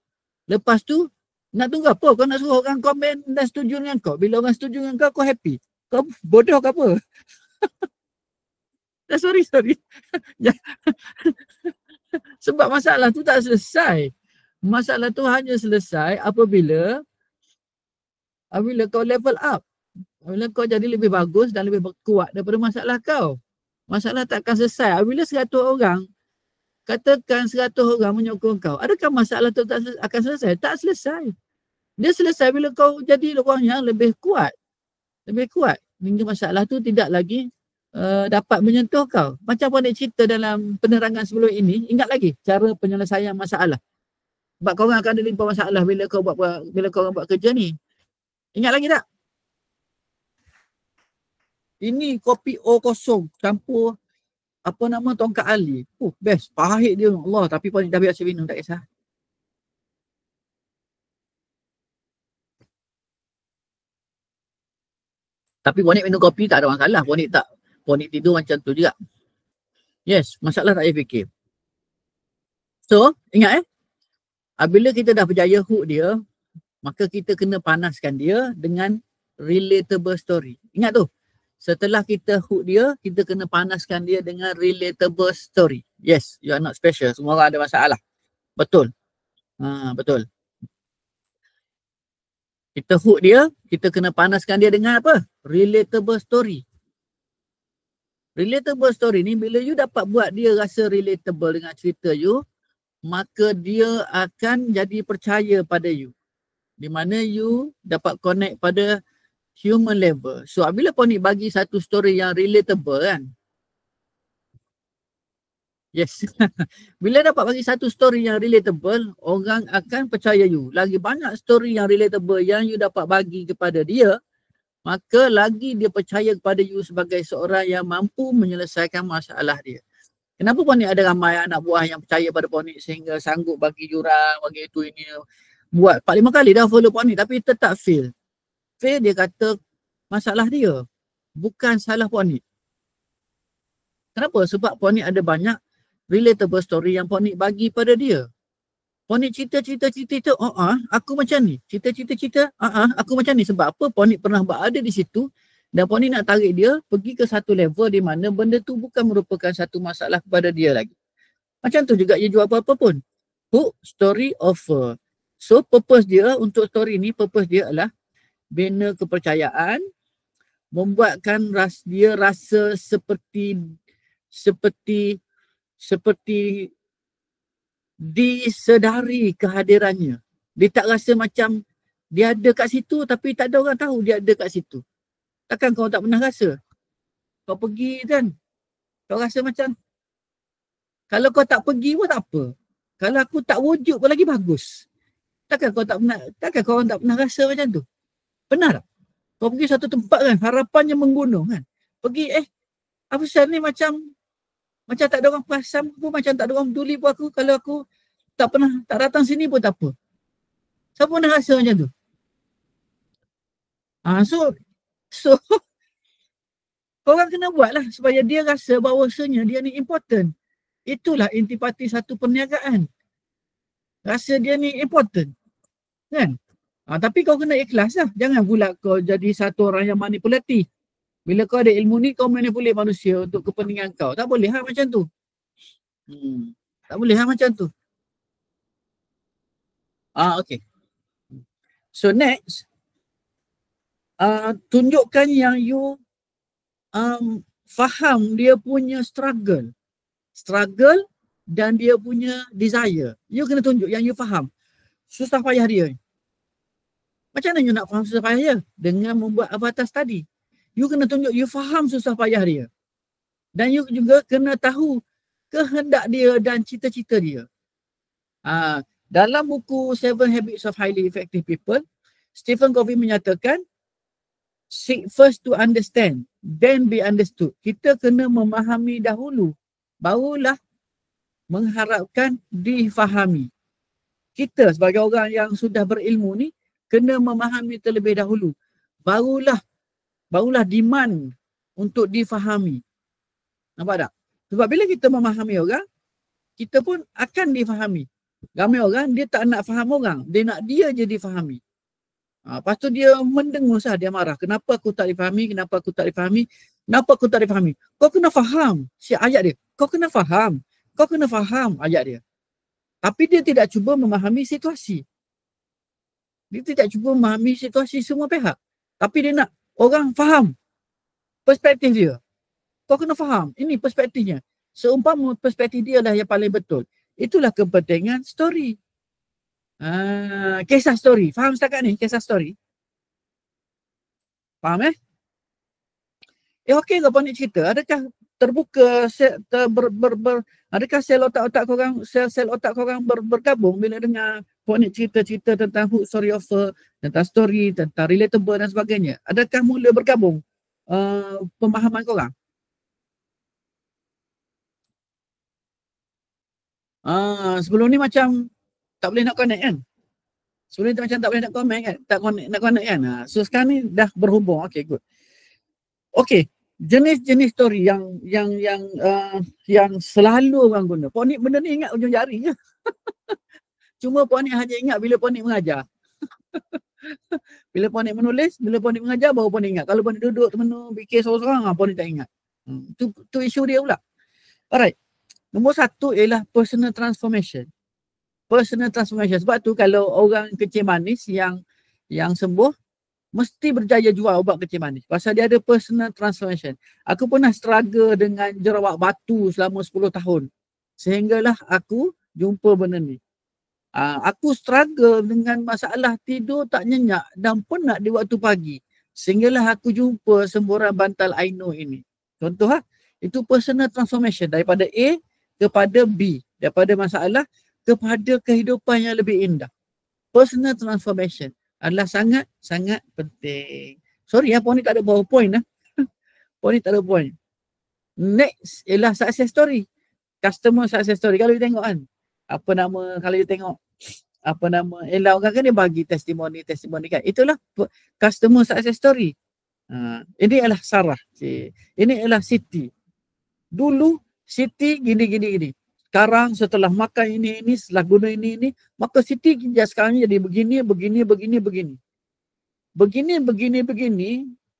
A: Lepas tu, nak tunggu apa? Kau nak suruh orang komen dan setuju dengan kau. Bila orang setuju dengan kau, kau happy. Kau bodoh ke apa? Sorry. Sebab masalah tu tak selesai. Masalah tu hanya selesai apabila kau level up. Apabila kau jadi lebih bagus dan lebih kuat daripada masalah kau. Masalah takkan selesai. Apabila 100 orang, katakan 100 orang menyokong kau, adakah masalah tu tak akan selesai? Tak selesai. Dia selesai bila kau jadi orang yang lebih kuat. Hingga masalah tu tidak lagi dapat menyentuh kau. Macam Ponik cerita dalam penerangan sebelum ini, ingat lagi cara penyelesaian masalah. Sebab kau orang akan ada limpah masalah bila kau orang buat kerja ni. Ingat lagi tak? Ini kopi O kosong campur apa nama tongkat ali. Best. Pahit dia. Allah, tapi Ponik dah biasa minum, tak kisah. Tapi Ponik minum kopi tak ada masalah. Ponik tidur macam tu juga. Yes, masalah tak payah fikir. So, ingat apabila kita dah berjaya hook dia, maka kita kena panaskan dia dengan relatable story. Ingat tu. Setelah kita hook dia, kita kena panaskan dia dengan relatable story. Yes, you are not special. Semua orang ada masalah. Betul. Betul. Kita hook dia, kita kena panaskan dia dengan apa? Relatable story. Relatable story ni bila you dapat buat dia rasa relatable dengan cerita you, maka dia akan jadi percaya pada you. Di mana you dapat connect pada human level. So bila Ponik bagi satu story yang relatable kan. Yes. Bila dapat bagi satu story yang relatable, orang akan percaya you. Lagi banyak story yang relatable yang you dapat bagi kepada dia, maka lagi dia percaya kepada you sebagai seorang yang mampu menyelesaikan masalah dia. Kenapa Ponik ada ramai anak buah yang percaya pada Ponik sehingga sanggup bagi jurang, bagi itu ini. Buat 4-5 kali dah follow Ponik tapi tetap fail. Fail dia kata masalah dia. Bukan salah Ponik. Kenapa? Sebab Ponik ada banyak relatable story yang Ponik bagi pada dia. Ponik cerita, aku macam ni. Cerita, aku macam ni. Sebab apa? Ponik pernah berada di situ dan Ponik nak tarik dia pergi ke satu level di mana benda tu bukan merupakan satu masalah kepada dia lagi. Macam tu juga dia jual apa-apa pun. Hook, story, offer. So purpose dia untuk story ni, purpose dia adalah bina kepercayaan, membuatkan dia rasa seperti disedari kehadirannya. Dia tak rasa macam dia ada kat situ tapi tak ada orang tahu dia ada kat situ. Takkan kau tak pernah rasa? Kau pergi kan, kau rasa macam kalau kau tak pergi pun tak apa. Kalau aku tak wujud pun lagi bagus. Takkan kau tak pernah rasa macam tu? Benar tak? Kau pergi satu tempat kan, harapannya menggunung kan. Pergi apa pasal ni macam Macam tak ada orang perasan pun, macam tak ada orang peduli pun aku. Kalau aku tak datang sini pun tak apa. Siapa nak rasa macam tu? So korang kena buat lah supaya dia rasa bahawasanya dia ni important. Itulah intipati satu perniagaan. Rasa dia ni important. Kan? Tapi kau kena ikhlas lah. Jangan pula kau jadi satu orang yang manipulatif. Bila kau ada ilmu ni, kau manipulate manusia untuk kepentingan kau. Tak boleh lah macam tu. Tak boleh lah macam tu. Okay. So next, tunjukkan yang you faham dia punya struggle dan dia punya desire. You kena tunjuk yang you faham susah payah dia. Macam mana you nak faham susah payah dia? Dengan membuat avatar tadi. You kena tunjuk you faham susah payah dia. Dan you juga kena tahu kehendak dia dan cita-cita dia. Dalam buku 7 Habits of Highly Effective People, Stephen Covey menyatakan, seek first to understand, then be understood. Kita kena memahami dahulu, barulah mengharapkan difahami. Kita sebagai orang yang sudah berilmu ni, kena memahami terlebih dahulu. Barulah demand untuk difahami. Nampak tak? Sebab bila kita memahami orang, kita pun akan difahami. Ramai orang, dia tak nak faham orang. Dia nak dia je difahami. Lepas tu dia mendengus lah, dia marah. Kenapa aku tak difahami? Kenapa aku tak difahami? Kenapa aku tak difahami? Kau kena faham ayat dia. Kau kena faham ayat dia. Tapi dia tidak cuba memahami situasi. Dia tidak cuba memahami situasi semua pihak. Tapi dia nak orang faham perspektif dia. Kau kena faham, ini perspektifnya. Seumpama perspektif dia lah yang paling betul. Itulah kepentingan story. Kisah story. Faham setakat ni kisah story? Faham okey ke Ponik cerita? Adakah terbuka, adakah sel otak korang bergabung bila dengar Ponik cerita tentang hook story offer, tentang story, tentang relatable dan sebagainya? Adakah mula bergabung pemahaman korang? Sebelum ni macam tak boleh nak connect kan? Sebelum ni macam tak boleh nak connect kan? Nak connect kan? So sekarang ni dah berhubung. Okay, good. Okay, jenis-jenis story yang selalu orang guna. Ponik benda ni ingat ujung jari je. Cuma Ponik hanya ingat bila Ponik mengajar. Bila Ponik menulis, bila Ponik mengajar, baru Ponik ingat. Kalau Ponik duduk temenung, fikir seorang-seorang, Ponik tak ingat. Tu isu dia pula. Alright. Nombor satu ialah personal transformation. Personal transformation. Sebab tu kalau orang kecil manis yang sembuh, mesti berjaya jual ubat kecil manis. Pasal dia ada personal transformation. Aku pernah struggle dengan jerawat batu selama 10 tahun. Sehinggalah aku jumpa benda ni. Aku struggle dengan masalah tidur tak nyenyak dan penat di waktu pagi. Sehinggalah aku jumpa semburan bantal Aino ini. Contoh itu personal transformation daripada A kepada B. Daripada masalah kepada kehidupan yang lebih indah. Personal transformation adalah sangat-sangat penting. Sorry Ponik tak ada PowerPoint Ponik tak ada point. Next ialah success story. Customer success story. Kalau you tengok kan, Ella orang kan dia bagi testimoni kan. Itulah customer success story. Ini adalah Sarah. Ini adalah Siti. Dulu Siti gini. Sekarang setelah makan ini, setelah guna ini, maka Siti sekarang jadi begini. Begini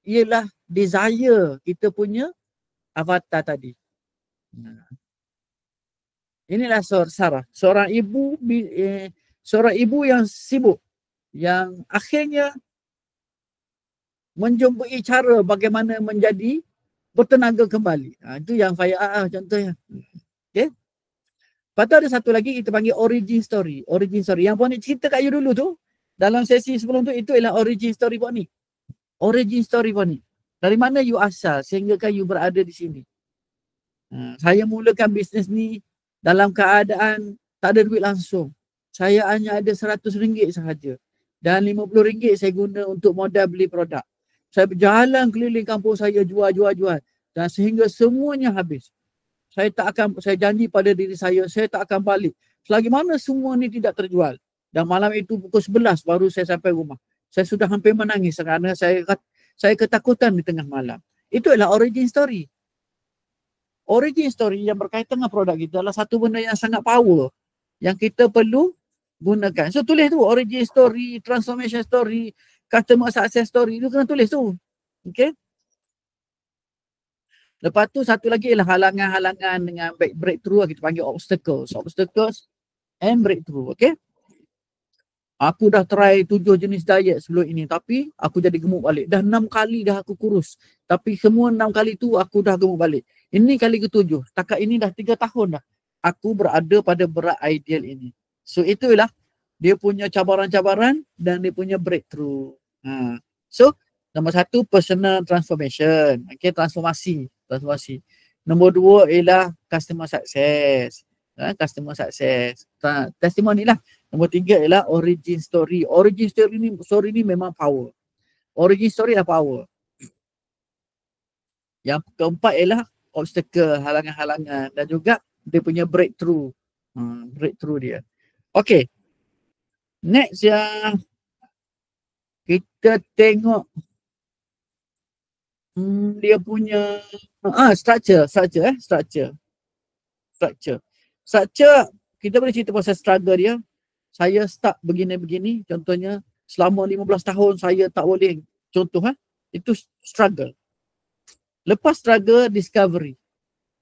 A: ialah desire kita punya avatar tadi. Inilah Sarah, seorang ibu yang sibuk, yang akhirnya menjumpai cara bagaimana menjadi bertenaga kembali. Itu yang Faya contohnya. Okay. Lepas tu ada satu lagi kita panggil origin story. Origin story. Yang Ponik cerita kat you dulu tu, dalam sesi sebelum tu, itu ialah origin story Ponik. Origin story Ponik. Dari mana you asal sehingga kan you berada di sini. Saya mulakan bisnes ni dalam keadaan tak ada duit langsung. Saya hanya ada RM100 sahaja. Dan RM50 saya guna untuk modal beli produk. Saya berjalan keliling kampung saya jual. Dan sehingga semuanya habis. saya janji pada diri saya tak akan balik selagi mana semua ni tidak terjual. Dan malam itu pukul 11 baru saya sampai rumah. Saya sudah hampir menangis kerana saya ketakutan di tengah malam. Itu adalah origin story. Origin story yang berkaitan dengan produk kita adalah satu benda yang sangat power yang kita perlu gunakan. So tulis tu origin story, transformation story, customer success story, tu kena tulis tu. Okay. Lepas tu satu lagi ialah halangan-halangan dengan breakthrough, kita panggil obstacles and breakthrough. Okay. Aku dah try 7 jenis diet sebelum ini tapi aku jadi gemuk balik. Dah 6 kali dah aku kurus. Tapi semua 6 kali tu aku dah gemuk balik. Ini kali ke-7. Takat ini dah 3 tahun dah. Aku berada pada berat ideal ini. So itulah dia punya cabaran-cabaran dan dia punya breakthrough. So nombor 1 personal transformation. Okay, transformasi. Nombor 2 ialah customer success. Customer success. Testimoni lah. Nombor 3 ialah origin story. Origin story ni memang power. Origin story adalah power. Yang keempat ialah obstacle, halangan-halangan dan juga dia punya breakthrough. Breakthrough dia. Okay. Next yang kita tengok dia punya structure. Kita boleh cerita pasal struggle dia. Saya start begini-begini, contohnya selama 15 tahun saya tak boleh, contoh itu struggle. Lepas struggle, discovery.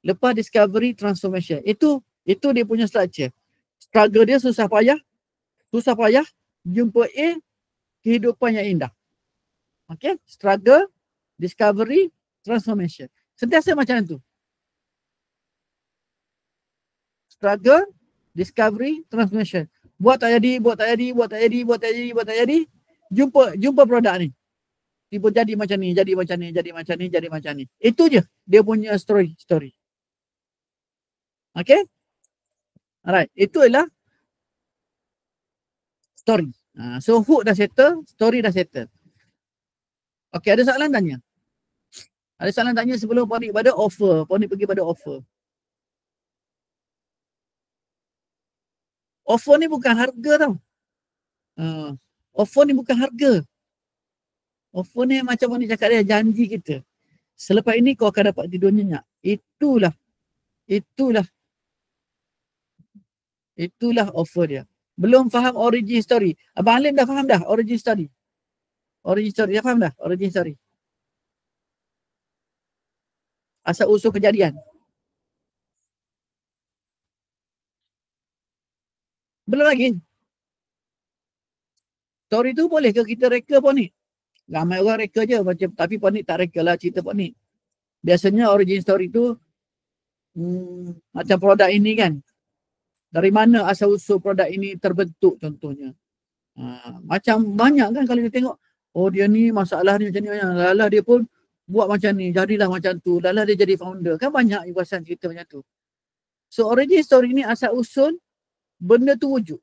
A: Lepas discovery, transformation. Itu dia punya structure. Struggle dia susah payah, jumpa kehidupan yang indah. Okay, struggle, discovery, transformation. Sentiasa macam tu. Struggle, discovery, transformation. Buat tak jadi. Jumpa produk ni. Tiba jadi macam ni. Itu je dia punya story. Okay? Alright. Itu adalah story. So hook dah settle, story dah settle. Okay, ada soalan tanya? Ada soalan tanya sebelum Ponik pada offer. Ponik pergi pada offer. Offer ni bukan harga tau. Offer ni bukan harga. Offer ni macam mana cakap dia, janji kita. Selepas ini kau akan dapat tidur nyenyak. Itulah offer dia. Belum faham origin story. Abang Alim dah faham dah origin story? Dah faham dah origin story? Asal usul kejadian. Belum lagi. Story tu boleh ke kita reka Ponik? Ramai orang reka je macam, tapi Ponik tak reka lah cerita Ponik. Biasanya origin story tu macam produk ini kan. Dari mana asal usul produk ini terbentuk contohnya. Macam banyak kan kalau kita tengok, oh dia ni masalah ni macam ni, lalah dia pun buat macam ni, jadilah macam tu, lalah dia jadi founder. Kan banyak iwasan cerita macam tu. So origin story ni asal usul benda tu wujud.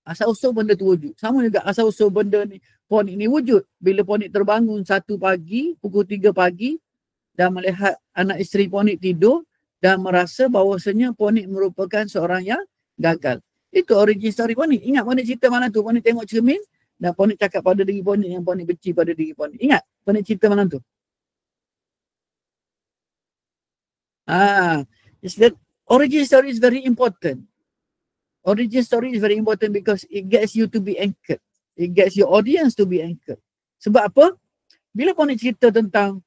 A: Asal usul benda tu wujud. Sama juga asal usul benda ni, Ponik ni wujud. Bila Ponik terbangun 1 pagi, pukul 3 pagi dan melihat anak isteri Ponik tidur dan merasa bahawasanya Ponik merupakan seorang yang gagal. Itu origin story Ponik. Ingat Ponik cerita mana tu? Ponik tengok cermin dan Ponik cakap pada diri Ponik yang Ponik benci pada diri Ponik. Ingat Ponik cerita mana tu? Origin story is very important. Origin story is very important because it gets you to be anchored. It gets your audience to be anchored. Sebab apa? Bila Ponik cerita tentang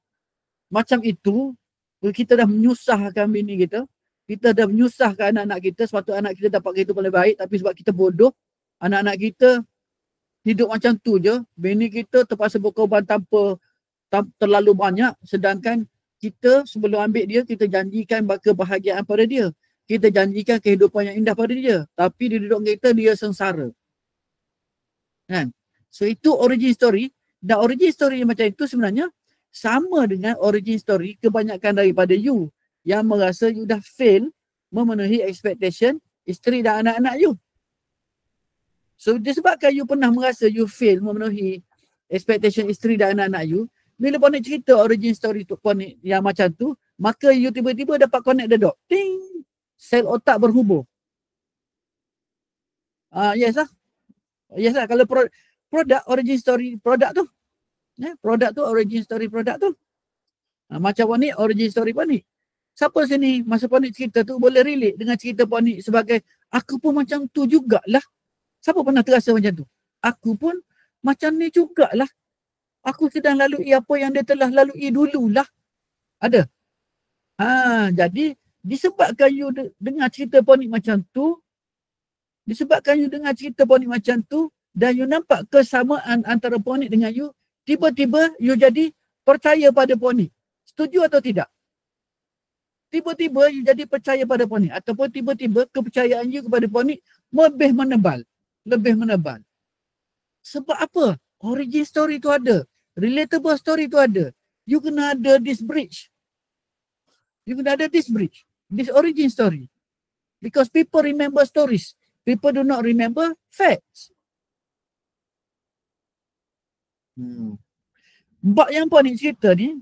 A: macam itu, kita dah menyusahkan bini kita, kita dah menyusahkan anak-anak kita, sepatutnya anak kita dapat kehidupan lebih baik, tapi sebab kita bodoh, anak-anak kita hidup macam tu je, bini kita terpaksa berkorban tanpa terlalu banyak, sedangkan kita sebelum ambil dia, kita janjikan kebahagiaan pada dia. Kita janjikan kehidupan yang indah pada dia. Tapi di duduk kita, dia sengsara. Kan? So itu origin story. Dan origin story macam itu sebenarnya sama dengan origin story kebanyakan daripada you yang merasa you dah fail memenuhi expectation isteri dan anak-anak you. So disebabkan you pernah merasa you fail memenuhi expectation isteri dan anak-anak you, bila Ponik cerita origin story tu Ponik yang macam tu, maka you tiba-tiba dapat connect the dot. Ting! Sel otak berhubung. Yes lah. Yes lah. Kalau produk origin story produk tu. Produk tu origin story produk tu. Macam Ponik origin story Ponik. Siapa sini masa Ponik cerita tu boleh relate dengan cerita Ponik sebagai aku pun macam tu jugalah. Siapa pernah terasa macam tu? Aku pun macam ni jugalah. Aku sedang lalui apa yang dia telah lalui dululah. Ada. Jadi disebabkan you dengar cerita Ponik macam tu, dan you nampak kesamaan antara Ponik dengan you, tiba-tiba you jadi percaya pada Ponik. Setuju atau tidak? Tiba-tiba you jadi percaya pada Ponik, ataupun tiba-tiba kepercayaan you kepada Ponik lebih menebal. Sebab apa? Origin story tu ada. Relatable story tu ada. You kena ada this bridge. This origin story. Because people remember stories. People do not remember facts. Bab yang Ponik cerita ni,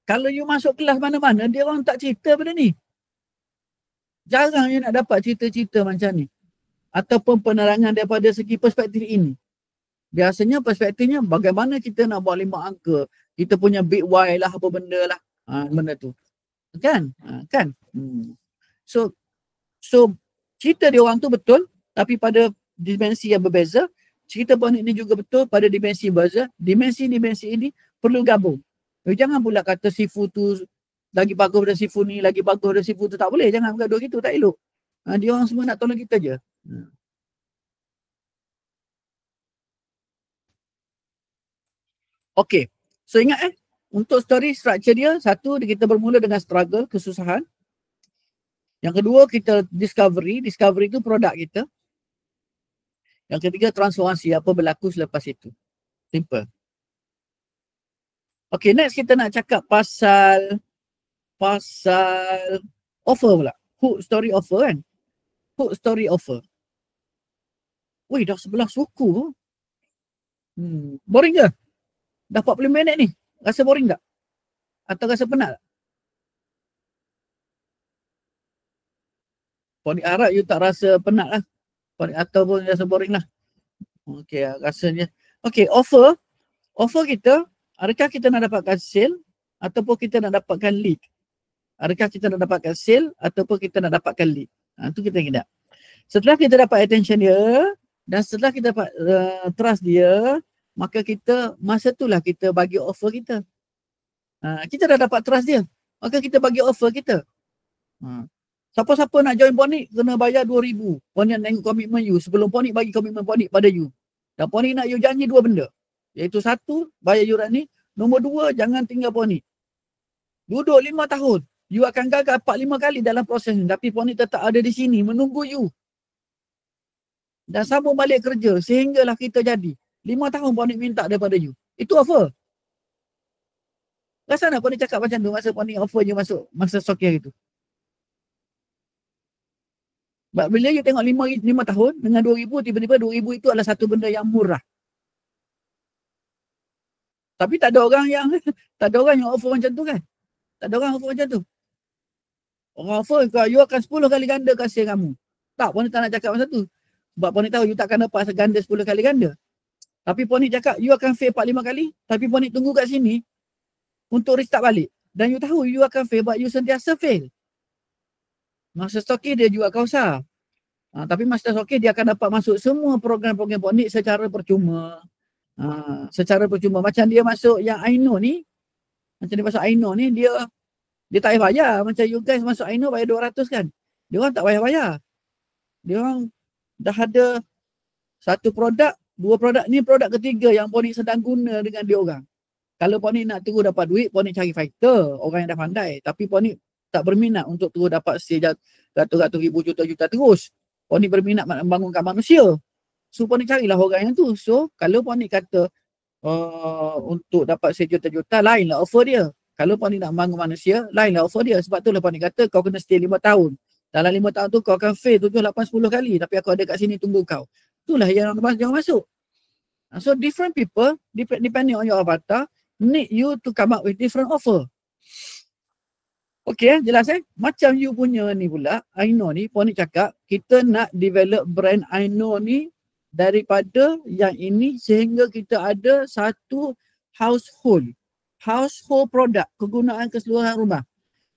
A: kalau you masuk kelas mana-mana, dia orang tak cerita benda ni. Jarang you nak dapat cerita-cerita macam ni. Ataupun penerangan daripada segi perspektif ini. Biasanya perspektifnya bagaimana kita nak buat 5 angka. Kita punya big Y lah, apa benda lah. Benda tu. Kan? So cerita dia orang tu betul, tapi pada dimensi yang berbeza. Cerita Ponik ni juga betul pada dimensi berbeza. Dimensi-dimensi ini perlu gabung. Jangan pula kata Sifu tu lagi bagus daripada Sifu ni, lagi bagus daripada Sifu tu. Tak boleh. Jangan bergaduh gitu. Tak elok. Dia orang semua nak tolong kita je. Okay. So ingat untuk story structure dia, satu, kita bermula dengan struggle, kesusahan. Yang kedua, kita discovery. Discovery itu produk kita. Yang ketiga, transformasi. Apa berlaku selepas itu. Simple. Okay, next kita nak cakap pasal offer pula. Hook story offer kan. Hook story offer. Wih, dah 11 suku. Boring ke? Dah 40 minit ni. Rasa boring tak? Atau rasa penat tak? Ponik harap you tak rasa penat lah. Ataupun rasa boring lah. Okay, rasanya. Okay, offer kita, adakah kita nak dapatkan sale ataupun kita nak dapatkan lead? Adakah kita nak dapatkan sale ataupun kita nak dapatkan lead? Itu kita ingat. Setelah kita dapat attention dia dan setelah kita dapat trust dia, maka kita, masa itulah kita bagi offer kita. Kita dah dapat trust dia, maka kita bagi offer kita. Siapa-siapa nak join Ponik kena bayar 2,000. Ponik nak tengok komitmen you sebelum Ponik bagi komitmen Ponik pada you. Dan Ponik nak you janji 2 benda. Iaitu 1, bayar yuran ni. Nombor 2, jangan tinggal Ponik. Duduk 5 tahun. You akan gagal 4-5 kali dalam proses ni. Tapi Ponik tetap ada di sini menunggu you. Dan sambung balik kerja sehinggalah kita jadi. 5 tahun Ponik minta daripada you. Itu offer. Rasa nak Ponik cakap macam tu masa Ponik offer you masuk masa Sokir itu. Bila you tengok 5 tahun dengan 2,000, tiba-tiba 2,000 itu adalah satu benda yang murah. Tapi tak ada orang yang offer macam tu kan? Tak ada orang offer macam tu. Orang offer you akan 10 kali ganda kasih kamu. Tak, Ponik tak nak cakap macam tu. Sebab Ponik tahu you takkan dapat ganda 10 kali ganda. Tapi Ponik cakap you akan fail 4-5 kali. Tapi Ponik tunggu kat sini untuk restart balik. Dan you tahu you akan fail but you sentiasa fail. Masa Stokir dia jual kausa. Tapi Masa Stokir dia akan dapat masuk semua program-program Ponik secara percuma. Secara percuma. Macam dia masuk yang Aino ni. Dia tak payah bayar. Macam you guys masuk Aino bayar 200 kan. Dia orang tak payah bayar. Dia orang dah ada satu produk, 2 produk. Ni produk ketiga yang Ponik sedang guna dengan dia orang. Kalau Ponik nak terus dapat duit, Ponik cari fighter. Orang yang dah pandai. Tapi Ponik tak berminat untuk terus dapat sale ratus-ratus ribu, juta-juta terus. Ponik berminat membangunkan manusia. So Ponik carilah orang yang tu. So kalau Ponik kata untuk dapat sale juta-juta, lainlah offer dia. Kalau Ponik nak membangun manusia, lainlah offer dia. Sebab itulah Ponik kata kau kena stay 5 tahun. Dalam 5 tahun tu kau akan fail 7, 8, 10 kali. Tapi aku ada kat sini tunggu kau. Itulah yang jangan masuk. So different people, depending on your avatar, need you to come up with different offer. Okey, jelas Macam you punya ni pula, Aino ni, Ponik cakap, kita nak develop brand Aino ni daripada yang ini sehingga kita ada satu household produk, kegunaan keseluruhan rumah.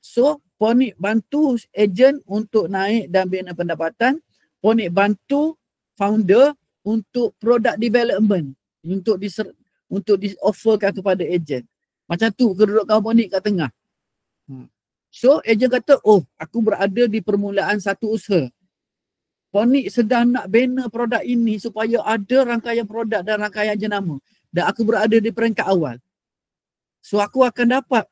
A: So, Ponik bantu ejen untuk naik dan bina pendapatan. Ponik bantu founder untuk product development untuk di-offerkan kepada ejen. Macam tu kedudukan Ponik kat tengah. So, ejen kata, oh, aku berada di permulaan satu usaha. Ponik sedang nak bina produk ini supaya ada rangkaian produk dan rangkaian jenama. Dan aku berada di peringkat awal. So, aku akan dapat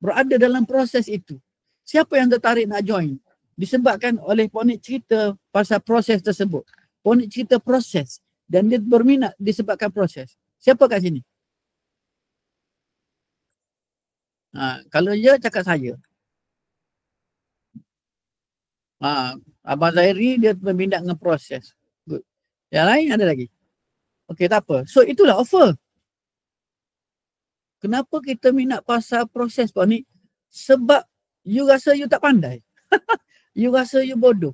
A: berada dalam proses itu. Siapa yang tertarik nak join? Disebabkan oleh Ponik cerita pasal proses tersebut. Ponik cerita proses. Dan dia berminat disebabkan proses. Siapa kat sini? Kalau dia cakap saya. Abang Zairi dia berminat dengan proses. Good. Yang lain ada lagi? Okey, tak apa. So itulah offer. Kenapa kita minat pasal proses Ponik? Sebab you rasa you tak pandai. You rasa you bodoh.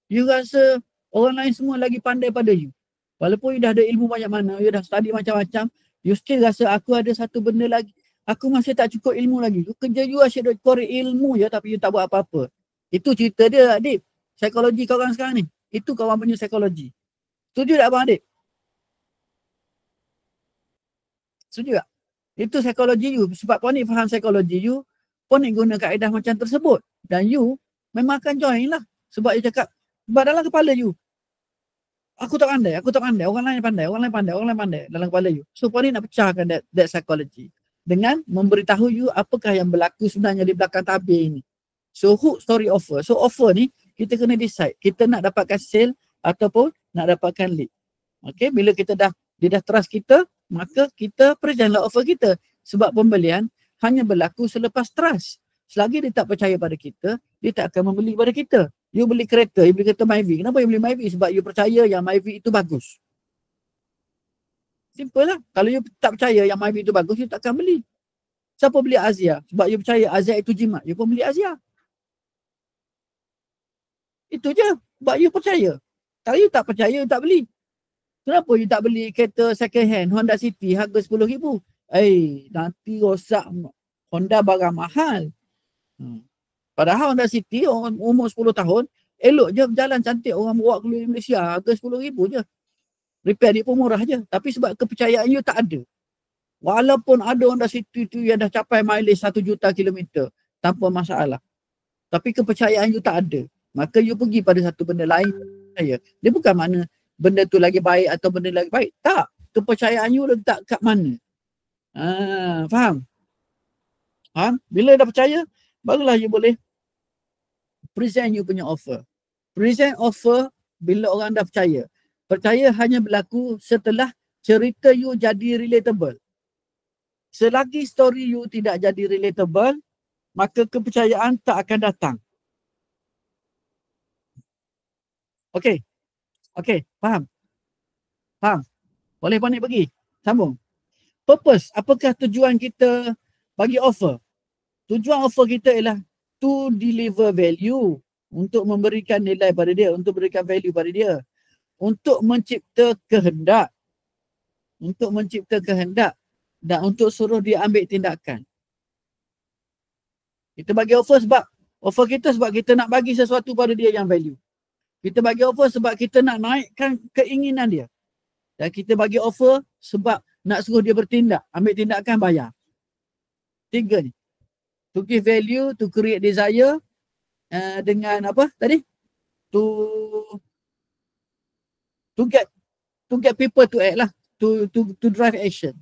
A: You rasa orang lain semua lagi pandai pada you. Walaupun you dah ada ilmu banyak mana, you dah study macam-macam, you still rasa aku ada satu benda lagi. Aku masih tak cukup ilmu lagi. You kerja you asyik korek ilmu je tapi you tak buat apa-apa. Itu cerita dia, Adib. Psikologi kau orang sekarang ni. Itu kawan punya psikologi. Setuju tak Abang Adib? Setuju tak? Itu psikologi you. Sebab Ponik faham psikologi you, Ponik guna kaedah macam tersebut. Dan you memang akan join lah. Sebab you cakap, sebab dalam kepala you, aku tak pandai. Orang lain pandai dalam kepala you. So Ponik nak pecahkan that psychology. Dengan memberitahu you apakah yang berlaku sebenarnya di belakang tabir ini. So hook story offer. So offer ni kita kena decide. Kita nak dapatkan sale ataupun nak dapatkan lead. Okay, bila dia dah trust kita, maka kita presentlah offer kita. Sebab pembelian hanya berlaku selepas trust. Selagi dia tak percaya pada kita, dia tak akan membeli pada kita. You beli kereta, you beli kereta Myvi. Kenapa you beli Myvi? Sebab you percaya yang Myvi itu bagus. Simple lah. Kalau you tak percaya yang Myvi itu bagus, you tak akan beli. Siapa beli Azia? Sebab you percaya Azia itu jimat. You pun beli Azia. Itu je. Sebab you percaya. Kalau you tak percaya, you tak beli. Kenapa you tak beli kereta second hand Honda City harga RM10,000? Nanti rosak. Honda barang mahal. Padahal Honda City orang umur 10 tahun, elok je berjalan cantik, orang bawa keluar Malaysia, harga RM10,000 je. Repair dia pun murah je. Tapi sebab kepercayaan you tak ada. Walaupun ada Honda City tu yang dah capai mileage 1 juta kilometer, tanpa masalah. Tapi kepercayaan you tak ada. Maka you pergi pada satu benda lain. Dia bukan mana benda tu lagi baik atau benda lagi baik. Tak. Kepercayaan you letak kat mana. Faham? Bila dah percaya, barulah you boleh present you punya offer. Present offer bila orang dah percaya. Percaya hanya berlaku setelah cerita you jadi relatable. Selagi story you tidak jadi relatable, maka kepercayaan tak akan datang. Okey, faham? Boleh Ponik pergi? Sambung. Purpose, apakah tujuan kita bagi offer? Tujuan offer kita ialah to deliver value, untuk memberikan nilai pada dia, untuk berikan value pada dia, untuk mencipta kehendak, dan untuk suruh dia ambil tindakan. Kita bagi offer sebab offer kita sebab kita nak bagi sesuatu pada dia yang value. Kita bagi offer sebab kita nak naikkan keinginan dia. Dan kita bagi offer sebab nak suruh dia bertindak, ambil tindakan, bayar. 3 ni. To give value, to create desire, dengan apa tadi? To get people to act lah. To drive action.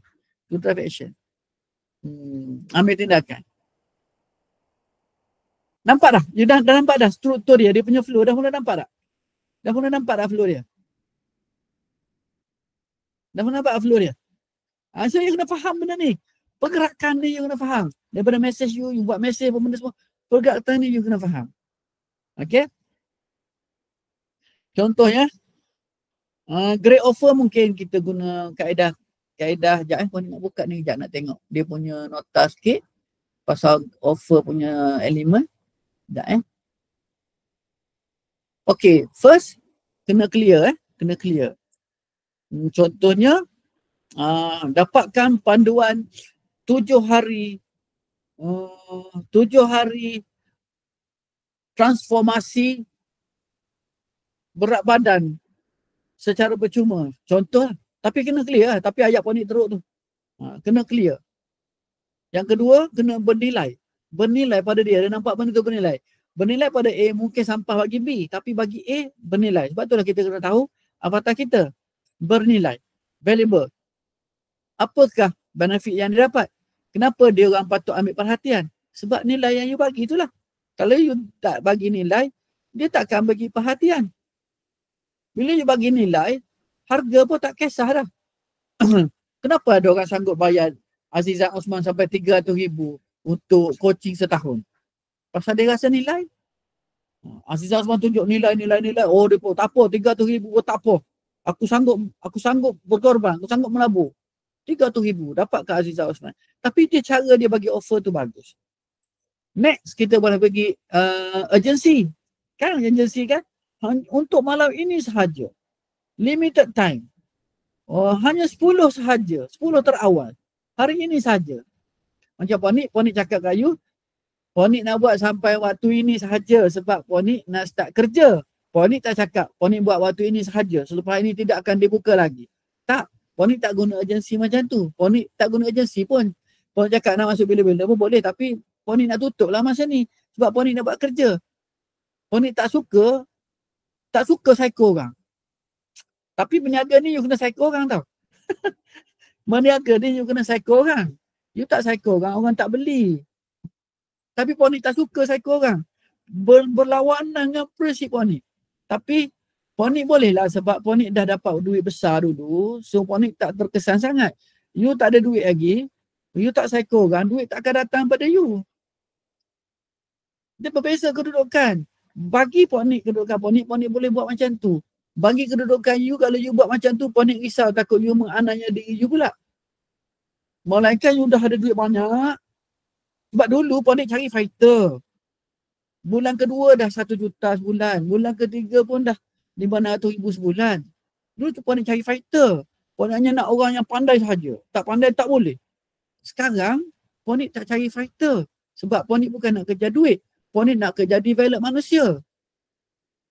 A: Ambil tindakan. Nampak dah? You dah nampak dah struktur dia punya flow. Dah mula nampak tak? Flow dia. So you kena faham benda ni. Pergerakan ni you kena faham. Daripada message you buat message apa benda semua. Pergerakan ni you kena faham. Okay? Contohnya, great offer mungkin kita guna kaedah sekejap. Kau nak buka ni sekejap nak tengok. Dia punya nota sikit. pasal offer punya elemen. Sekejap Okay, first kena clear kena clear. Contohnya dapatkan panduan 7 hari 7 hari transformasi berat badan secara percuma. Contoh, tapi kena clear tapi ayat ponik teruk tu. Kena clear. Yang kedua, kena bernilai. Bernilai pada dia nampak benda tu bernilai. Bernilai pada A mungkin sampah bagi B, tapi bagi A bernilai. Sebab itulah kita kena tahu avatar kita bernilai, valuable. Apakah benefit yang dia dapat? Kenapa dia orang patut ambil perhatian? Sebab nilai yang you bagi itulah. Kalau you tak bagi nilai, dia takkan bagi perhatian. Bila you bagi nilai, harga pun tak kisah dah. Kenapa ada orang sanggup bayar Azizan Osman sampai 300,000 untuk coaching setahun? Pasal dia rasa nilai. Azizan Osman tunjuk nilai. Oh, dia pun tak apa, 300,000 pun tak apa. Aku sanggup berkorban, aku sanggup melabur. 300,000 dapat ke Azizan Osman. Tapi cara dia bagi offer tu bagus. Next, kita boleh pergi agency. Kan agency kan? Untuk malam ini sahaja. Limited time. Hanya 10 sahaja. 10 terawal. Hari ini sahaja. Macam Ponik cakap kat you, Ponik nak buat sampai waktu ini sahaja sebab Ponik nak start kerja. Ponik tak cakap, Ponik buat waktu ini sahaja. Selepas ini tidak akan dibuka lagi. Tak. Ponik tak guna agensi macam tu. Ponik tak guna agensi pun. Ponik cakap nak masuk bila-bila pun boleh. Tapi Ponik nak tutup lah masa ni. Sebab Ponik nak buat kerja. Ponik tak suka psycho orang. Tapi berniaga ni you kena psycho orang tau. Berniaga ni you kena psycho orang. You tak psycho orang, orang tak beli. Tapi Ponik tak suka psycho orang. Berlawanan dengan prinsip Ponik. Tapi Ponik boleh lah sebab Ponik dah dapat duit besar dulu. So Ponik tak terkesan sangat. You tak ada duit lagi. You tak psycho orang, duit tak akan datang pada you. Dia berbeza kedudukan. Bagi Ponik kedudukan Ponik boleh buat macam tu. Bagi kedudukan you, kalau you buat macam tu, Ponik risau takut you menganiaya diri you pula. Melainkan you dah ada duit banyak. Sebab dulu Ponik cari fighter. Bulan kedua dah 1 juta sebulan. Bulan ketiga pun dah 500,000 sebulan. Dulu tu Ponik cari fighter. Ponik hanya nak orang yang pandai sahaja. Tak pandai tak boleh. Sekarang Ponik tak cari fighter. Sebab Ponik bukan nak kerja duit. Ponik nak kerja develop manusia.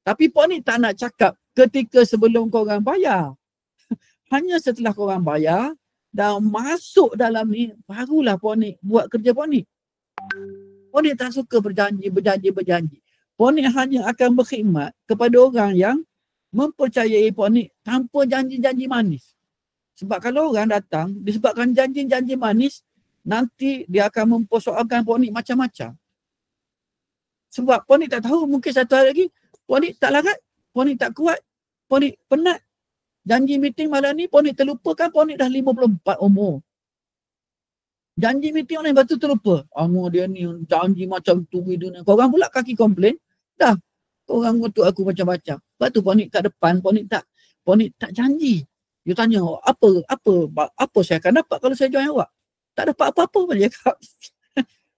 A: Tapi Ponik tak nak cakap ketika sebelum korang bayar. Hanya setelah korang bayar dan masuk dalam ni, barulah Ponik buat kerja Ponik. Ponik tak suka berjanji. Ponik hanya akan berkhidmat kepada orang yang mempercayai Ponik tanpa janji-janji manis. Sebab kalau orang datang disebabkan janji-janji manis, nanti dia akan mempersoalkan Ponik macam-macam. Sebab Ponik tak tahu, mungkin satu hari lagi Ponik tak larat, Ponik tak kuat, Ponik penat. Janji meeting malam ni Ponik terlupakan, Ponik dah 54 umur. Janji meeting orang lepas tu terlupa. Dia ni janji macam tu. Korang pula kaki komplain. Dah. Korang ngutuk aku macam-macam. Lepas tu Ponik kat depan, Ponik tak janji. You tanya, apa saya akan dapat kalau saya join awak? Tak dapat apa-apa pun dia cakap.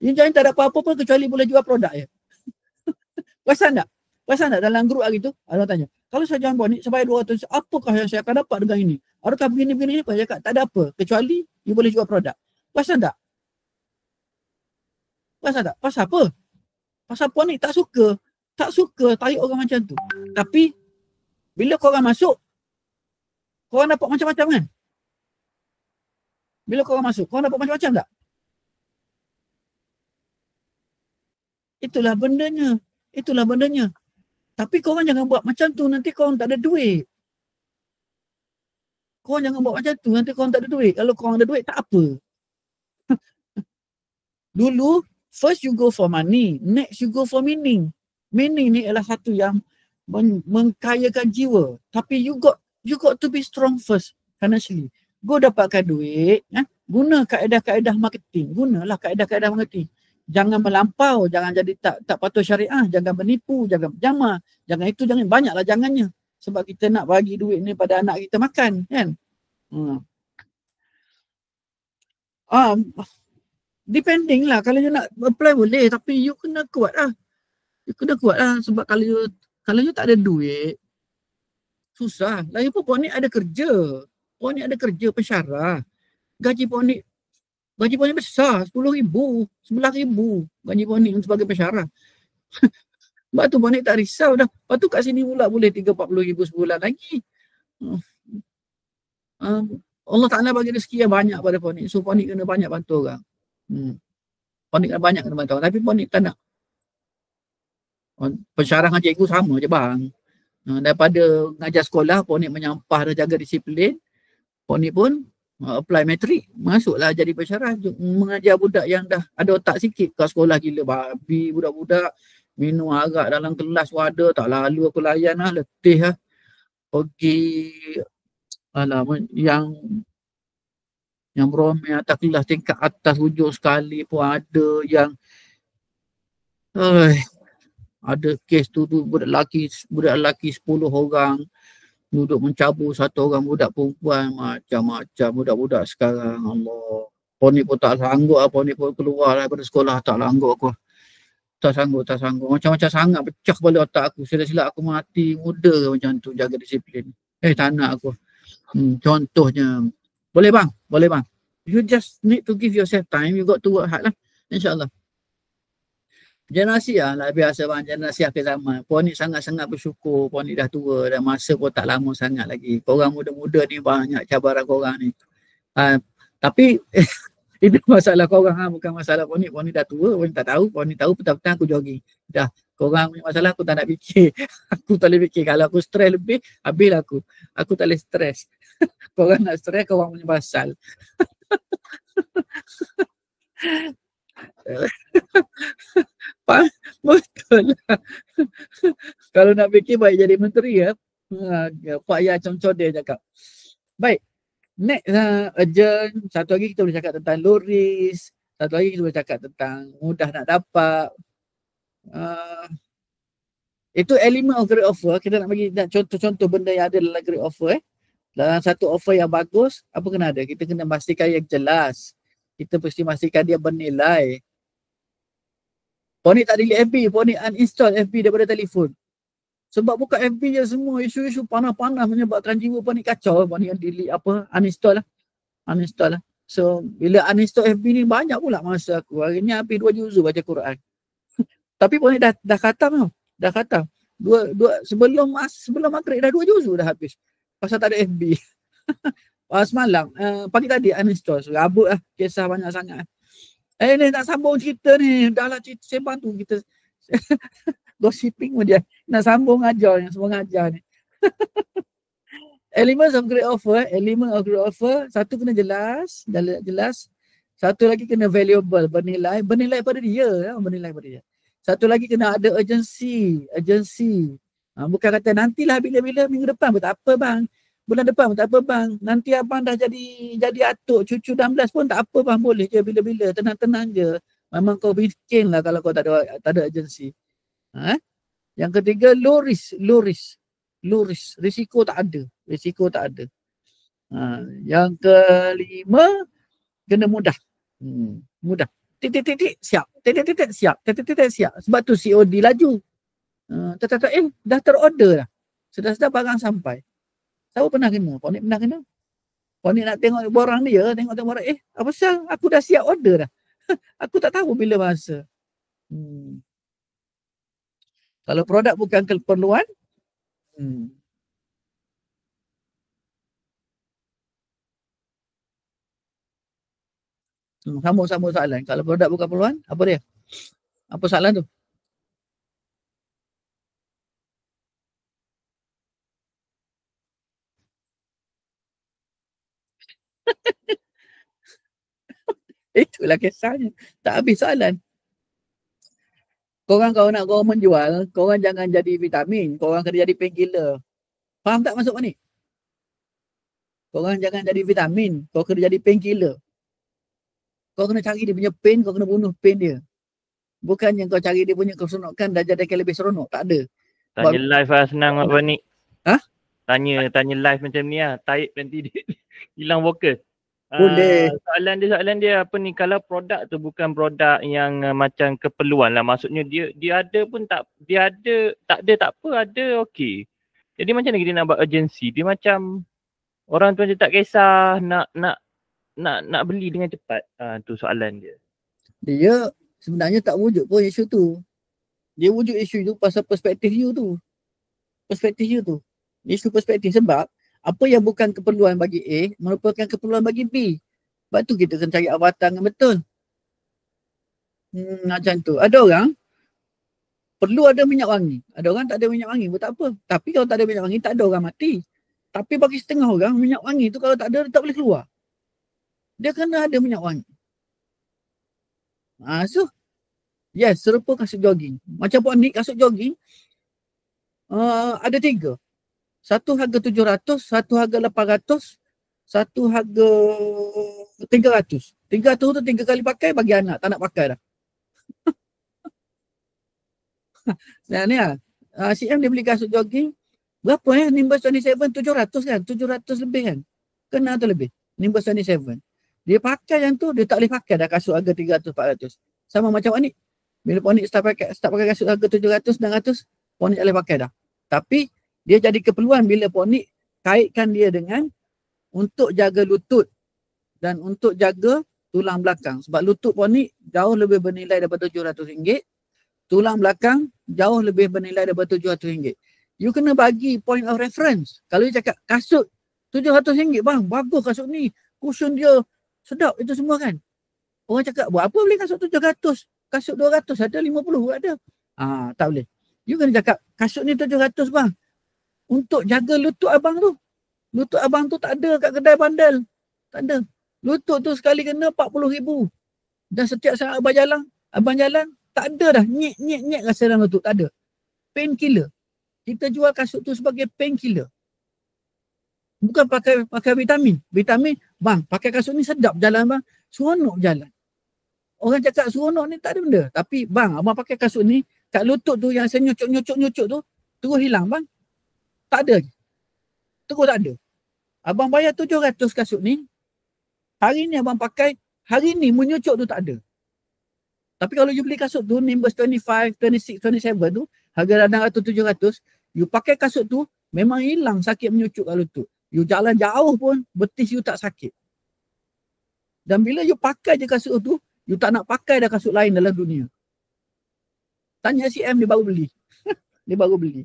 A: You join tak dapat apa-apa pun kecuali boleh jual produk je. Perasan tak dalam grup hari tu? Ada tanya, kalau saya join Ponik sampai 200, apakah yang saya akan dapat dengan ini? Adakah begini-begini? Dia cakap, tak ada apa. Kecuali you boleh jual produk. Perasan tak? Pasal apa? Pasal Ponik tak suka tarik orang macam tu. Tapi bila korang masuk, korang dapat macam-macam kan? Bila korang masuk, korang dapat macam-macam tak? Itulah bendanya. Tapi korang jangan buat macam tu, nanti korang tak ada duit. Korang jangan buat macam tu, nanti korang tak ada duit. Kalau korang ada duit, tak apa. Dulu, first you go for money, next you go for meaning. Meaning ni adalah satu yang mengkayakan jiwa. Tapi you got to be strong first financially. Go dapatkan duit, guna kaedah-kaedah marketing. Gunalah kaedah-kaedah marketing. Jangan melampau, jangan jadi tak patuh syariah, jangan menipu, jangan berjamah, jangan itu, jangan banyaklah jangannya. Sebab kita nak bagi duit ni pada anak kita makan, kan? Depending lah. Kalau you nak apply boleh. Tapi you kena kuat lah. You kena kuat lah. Sebab kalau you tak ada duit, susah. Lagipun Ponik ada kerja. Ponik ada kerja pensyarah. Gaji Ponik besar. 10,000, 11,000 gaji Ponik sebagai pensyarah. Sebab tu Ponik tak risau dah. Lepas tu kat sini pula boleh 30-40,000 sebulan lagi. Allah Ta'ala bagi rezeki yang banyak pada Ponik. So Ponik kena banyak bantu orang. Ponik kena banyak kena bantu orang. Tapi Ponik tak nak. Pensyarah dengan cikgu sama je bang. Daripada mengajar sekolah, Ponik menyampah dan jaga disiplin. Ponik pun apply matrik. Masuklah jadi pensyarah. Mengajar budak yang dah ada otak sikit. Kat sekolah gila babi budak-budak. Minum arak dalam kelas ada. Tak lalu aku layan lah. Letih lah. Pergi yang beromel atas kelas tingkat atas hujung sekali pun ada. Yang ada kes tu budak lelaki 10 orang duduk mencabut satu orang budak perempuan. Macam-macam budak-budak sekarang. Allah. Ponik pun tak sanggup. Ponik pun keluar daripada sekolah. Tak sanggup aku. Tak sanggup. Macam-macam sangat pecah kepala otak aku. Sila-sila aku mati muda macam tu jaga disiplin. Tak nak aku. Contohnya. Boleh bang? You just need to give yourself time. You got to work hard lah. InsyaAllah. Generasi lah biasa bang. Generasi akhir zaman. Ponik sangat-sangat bersyukur. Ponik dah tua. Dan masa pun tak lama sangat lagi. Korang muda-muda ni banyak cabaran korang ni. Tapi itu masalah korang bukan masalah Ponik. Ponik dah tua, Ponik tak tahu. Ponik tahu petang-petang aku jogging. Dah, korang punya masalah aku tak nak fikir. Aku tak boleh fikir. Kalau aku stres lebih, habis aku. Aku tak boleh stres. Korang nak stres, korang punya pasal. Betul lah. Kalau nak fikir baik jadi menteri ya. Pak Yah contoh dia cakap. Baik. Next, urgent. Satu lagi kita boleh cakap tentang low risk. Satu lagi kita boleh cakap tentang mudah nak dapat. Itu element of great offer. Kita nak bagi contoh-contoh benda yang ada dalam great offer. Dalam satu offer yang bagus, apa kena ada? Kita kena pastikan yang jelas. Kita mesti pastikan dia bernilai. Ponik tak delete FB. Ponik uninstall FB daripada telefon. Sebab buka FB je semua isu-isu panas-panas menyebabkan jiwa Ponik kacau. Ponik delete uninstall lah. So bila uninstall FB ni banyak pula masa aku. Hari ni hampir 2 juzuk baca Quran. Tapi Ponik dah khatam tau. Dah khatam. Sebelum maghrib dah 2 juzuk dah habis. Pasal tak ada FB. Semalam pagi tadi uninstall. So rabut lah. Kisah banyak sangat. Ni nak sambung cerita ni. Dah lah cerita sembang tu kita gossiping pun dia. Nak sambung ajar yang semua ngajar ni. Elements of great offer. Satu kena jelas. Satu lagi kena valuable. Bernilai pada dia. Satu lagi kena ada urgency. Bukan kata nantilah bila-bila minggu depan pun tak apa bang. Bulan depan pun tak apa bang. Nanti abang dah jadi atuk cucu 16 pun tak apa bang. Boleh je bila-bila. Tenang-tenang je. Memang kau bikin lah kalau kau tak ada urgency. Yang ketiga low risk. Risiko tak ada. Yang kelima kena mudah. Mudah. Titik siap. Siap. Sebab tu COD laju. Dah terorder dah. Sedar-sedar barang sampai. Tahu pernah kena? Ponik pernah kena? Ponik nak tengok borang dia, tengok orang, apa pasal aku dah siap order dah. Aku tak tahu bila masa. Kalau produk bukan keperluan, sambung soalan. Kalau produk bukan keperluan, apa dia? Apa soalan tu? Itulah kisahnya. Tak habis soalan. Korang kalau nak korang menjual, korang jangan jadi vitamin. Korang kena jadi painkiller. Faham tak maksud ni? Korang jangan jadi vitamin. Kau kena jadi painkiller. Kau kena cari dia punya pain, kau kena bunuh pain dia. Bukan yang kau cari dia punya keseronokan dah jadi lebih seronok. Tak ada.
B: Tanya live lah senang apa ni.
A: Ha?
B: Tanya live macam ni lah. Taib nanti dia hilang vokal.
A: Boleh.
B: Soalan dia apa ni, kalau produk tu bukan produk yang macam keperluan lah, maksudnya dia ada pun tak tak apa, ada okey. Jadi macam mana dia nak buat urgency? Dia macam orang tu macam tak kisah nak beli dengan cepat. Tu soalan dia.
A: Dia sebenarnya tak wujud pun isu tu. Dia wujud isu tu pasal perspektif you tu. Isu perspektif sebab apa yang bukan keperluan bagi A merupakan keperluan bagi B. Sebab tu kita kena cari avatar yang betul. Macam tu. Ada orang perlu ada minyak wangi. Ada orang tak ada minyak wangi pun tak apa. Tapi kalau tak ada minyak wangi, tak ada orang mati. Tapi bagi setengah orang, minyak wangi tu kalau tak ada, dia tak boleh keluar. Dia kena ada minyak wangi. So, yes, serupa kasut jogging. Macam Puan Nick, kasut jogging, ada 3. Satu harga 700, satu harga 800, satu harga 300. 300 tu 3 kali pakai bagi anak, tak nak pakai dah. Nah ni lah, CM dia beli kasut jogging, berapa Nimbus 27, 700 kan? 700 lebih kan? Kena tu lebih, Nimbus 27. Dia pakai yang tu, dia tak boleh pakai dah kasut harga 300, 400. Sama macam Puan Nick. Bila Puan Nick start pakai kasut harga 700, 900, Puan Nick tak boleh pakai dah. Tapi dia jadi keperluan bila Puan Nick kaitkan dia dengan untuk jaga lutut dan untuk jaga tulang belakang. Sebab lutut Puan Nick jauh lebih bernilai daripada RM700. Tulang belakang jauh lebih bernilai daripada RM700. You kena bagi point of reference. Kalau you cakap kasut RM700, bang, bagus kasut ni. Cushion dia sedap, itu semua kan. Orang cakap, buat apa beli kasut RM700? Kasut RM200 ada, RM50 ada. Tak boleh. You kena cakap, kasut ni RM700 bang. Untuk jaga lutut abang tu. Lutut abang tu tak ada kat kedai bandel. Tak ada. Lutut tu sekali kena RM40,000. Dan setiap saat abang jalan, tak ada dah. Nyek rasa dalam lutut. Tak ada. Painkiller. Kita jual kasut tu sebagai painkiller. Bukan pakai vitamin. Vitamin, bang, pakai kasut ni sedap jalan bang. Seronok jalan. Orang cakap seronok ni tak ada benda. Tapi bang, abang pakai kasut ni, kat lutut tu yang saya nyucuk tu, terus hilang bang. Tak ada. Terus tak ada. Abang bayar 700 kasut ni, hari ni abang pakai, hari ni menyucuk tu tak ada. Tapi kalau you beli kasut tu, Nimbus 25, 26, 27 tu, harga 600, 700, you pakai kasut tu, memang hilang sakit menyucuk kat lutut. You jalan jauh pun, betis you tak sakit. Dan bila you pakai je kasut tu, you tak nak pakai dah kasut lain dalam dunia. Tanya CM, dia baru beli. Dia baru beli.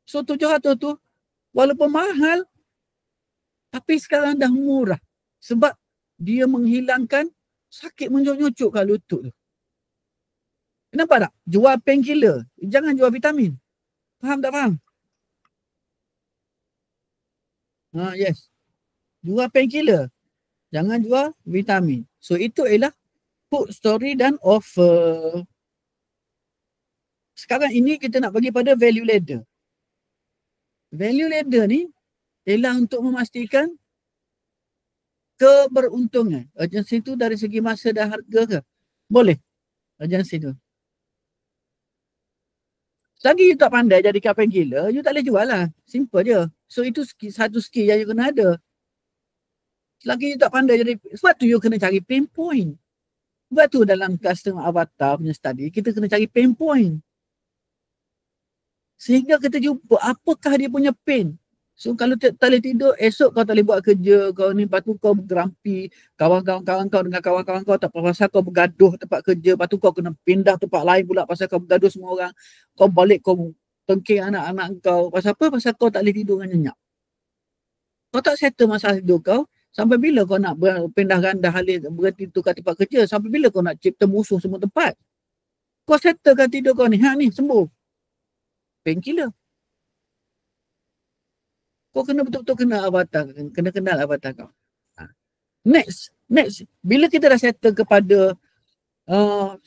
A: So 700 tu, walaupun mahal, tapi sekarang dah murah. Sebab dia menghilangkan sakit menyucuk kat lutut tu. Nampak tak? Jual painkiller. Jangan jual vitamin. Faham tak faham? Yes. Jual painkiller. Jangan jual vitamin. So itu ialah hook story dan offer. Sekarang ini kita nak bagi pada value ladder. Value ladder ni ialah untuk memastikan keberuntungan. Urgency tu dari segi masa dan harga ke? Boleh. Urgency tu. Selagi you tak pandai jadi painkiller, you tak boleh jual lah. Simple je. So itu satu skill yang you kena ada. Selagi you tak pandai jadi, sebab tu you kena cari pain point. Sebab tu dalam customer avatar punya study, kita kena cari pain point. Sehingga kita jumpa apakah dia punya pain. So kalau tak boleh tidur, esok kau tak boleh buat kerja, kau ni, lepas tu kau bergerampi, kawan-kawan kau dengan kawan-kawan kau tak pasal kau bergaduh tempat kerja, lepas tu kau kena pindah tempat lain pula pasal kau bergaduh semua orang, kau balik kau tengking anak-anak kau, pasal apa? Pasal kau tak boleh tidur dengan nyenyak. Kau tak settle masalah tidur kau, sampai bila kau nak pindah ganda halih berhenti tukar tempat kerja, sampai bila kau nak cipta musuh semua tempat. Kau settlekan tidur kau ni, ni sembuh. Painkiller. Kau kena betul-betul kenal avatar, kena kenal avatar kau. Next, bila kita dah settle kepada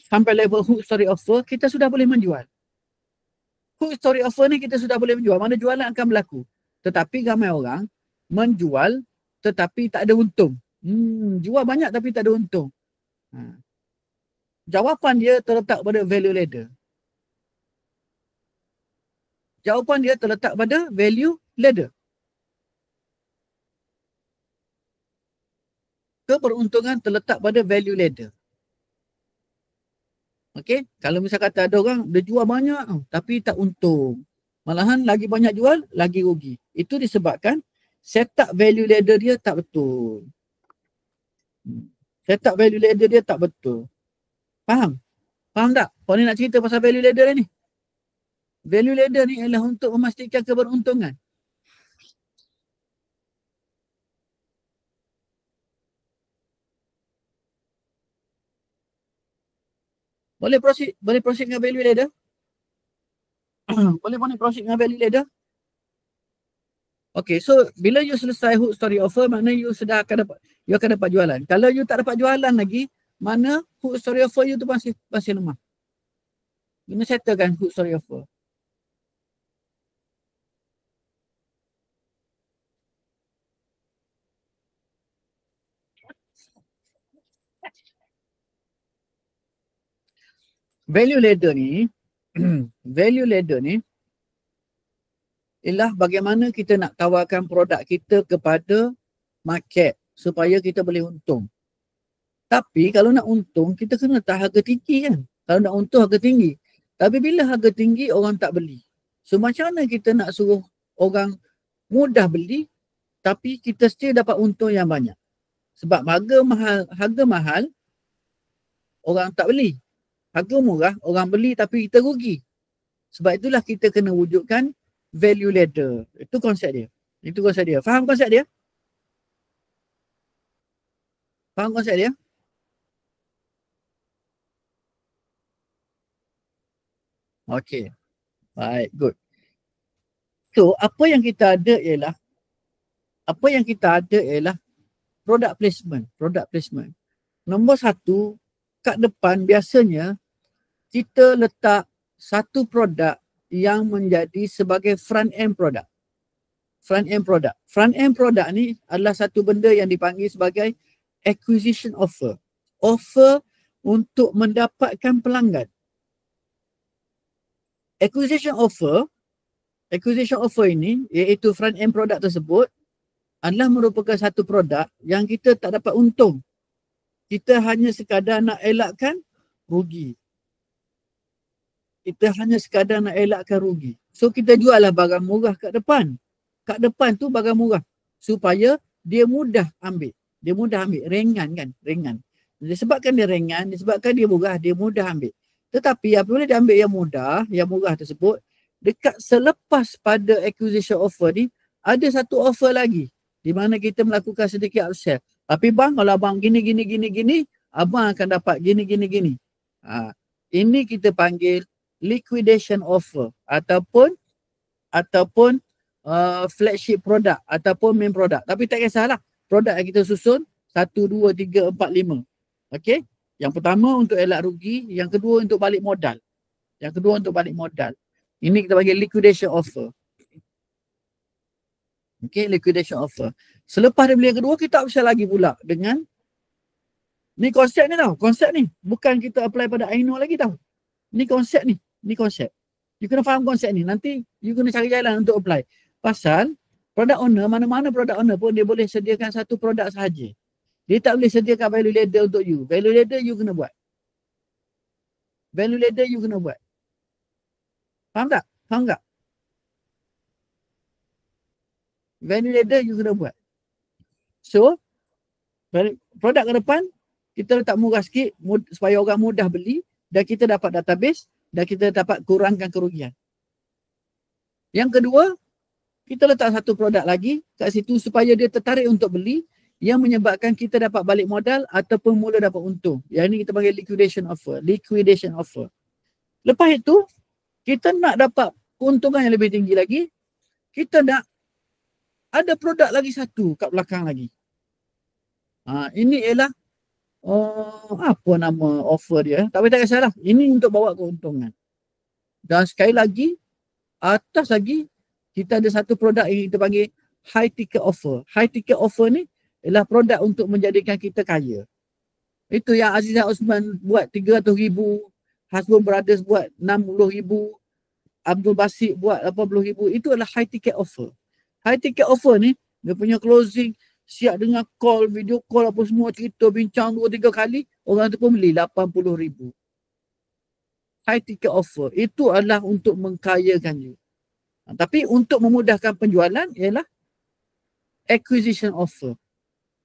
A: sampai level hook story offer, kita sudah boleh menjual. Hook story offer ni kita sudah boleh menjual, mana jualan akan berlaku. Tetapi ramai orang menjual tetapi tak ada untung. Jual banyak tapi tak ada untung. Jawapan dia terletak pada value ladder. Jawapan dia terletak pada value ladder. keberuntungan terletak pada value ladder. Okey, kalau misal kata ada orang dia jual banyak tapi tak untung. Malahan lagi banyak jual, lagi rugi. Itu disebabkan setup value ladder dia tak betul. Setup value ladder dia tak betul. Faham? Faham tak? Kau ni nak cerita pasal value ladder ni? Value ladder ni adalah untuk memastikan keberuntungan. Boleh proceed dengan value ladder? boleh proceed dengan value ladder? Okay, so bila you selesai hook story offer, maknanya you sudah akan dapat jualan. Kalau you tak dapat jualan lagi, mana hook story offer you tu masih lemah. Kena settlekan hook story offer. Value ladder ni, value ladder ni ialah bagaimana kita nak tawarkan produk kita kepada market supaya kita boleh untung. Tapi kalau nak untung, kita kena letak harga tinggi kan. Kalau nak untung harga tinggi. Tapi bila harga tinggi, orang tak beli. So macam mana kita nak suruh orang mudah beli tapi kita still dapat untung yang banyak? Sebab harga mahal orang tak beli. Harga murah orang beli tapi kita rugi. Sebab itulah kita kena wujudkan value ladder. Itu konsep dia. Faham konsep dia? Faham konsep dia? Okay. Baik, good. So, apa yang kita ada ialah product placement. Nombor satu, kat depan biasanya kita letak satu produk yang menjadi sebagai front end product. Front end product ni adalah satu benda yang dipanggil sebagai acquisition offer. Offer untuk mendapatkan pelanggan. Acquisition offer ini iaitu front end product tersebut adalah merupakan satu produk yang kita tak dapat untung. Kita hanya sekadar nak elakkan rugi. So kita jual lah barang murah kat depan. Kat depan tu barang murah. Supaya dia mudah ambil. Ringan kan? Disebabkan dia ringan, disebabkan dia murah, dia mudah ambil. Tetapi apabila dia ambil yang murah tersebut, dekat selepas pada acquisition offer ni, ada satu offer lagi. Di mana kita melakukan sedikit upsell. Tapi bang, kalau abang gini, abang akan dapat gini. Ini kita panggil liquidation offer ataupun flagship product ataupun main product. Tapi tak kisahlah, produk yang kita susun 1, 2, 3, 4, 5. Okey? Yang pertama untuk elak rugi, yang kedua untuk balik modal. Ini kita panggil liquidation offer. Okey, liquidation offer. Selepas dia beli yang kedua, kita upsell lagi pula dengan ni konsep ni tau. Konsep ni bukan kita apply pada Aino lagi tau. Ni konsep. You kena faham konsep ni. Nanti you kena cari jalan untuk apply. Pasal product owner, mana-mana product owner pun dia boleh sediakan satu produk sahaja. Dia tak boleh sediakan value ladder untuk you. Value ladder you kena buat. Faham tak? Value ladder you kena buat. So, produk ke depan, kita letak murah sikit supaya orang mudah beli dan kita dapat database dan kita dapat kurangkan kerugian. Yang kedua, kita letak satu produk lagi kat situ supaya dia tertarik untuk beli yang menyebabkan kita dapat balik modal ataupun mula dapat untung. Yang ini kita panggil liquidation offer. Lepas itu, kita nak dapat keuntungan yang lebih tinggi lagi, kita nak ada produk lagi satu kat belakang lagi. Ini ialah apa nama offer dia. Tapi tak kisahlah. Ini untuk bawa keuntungan. Dan sekali lagi, atas lagi, kita ada satu produk yang kita panggil high ticket offer. High ticket offer ni ialah produk untuk menjadikan kita kaya. Itu yang Azizah Osman buat 300,000, Hasbun Brothers buat 60,000, Abdul Basit buat 80,000. Itu adalah high ticket offer. High ticket offer ni, dia punya closing siap dengar call, video call apa semua, cerita, bincang 2-3 kali, orang tu pun beli 80,000. High ticket offer. Itu adalah untuk mengkayakan you. Tapi untuk memudahkan penjualan ialah acquisition offer.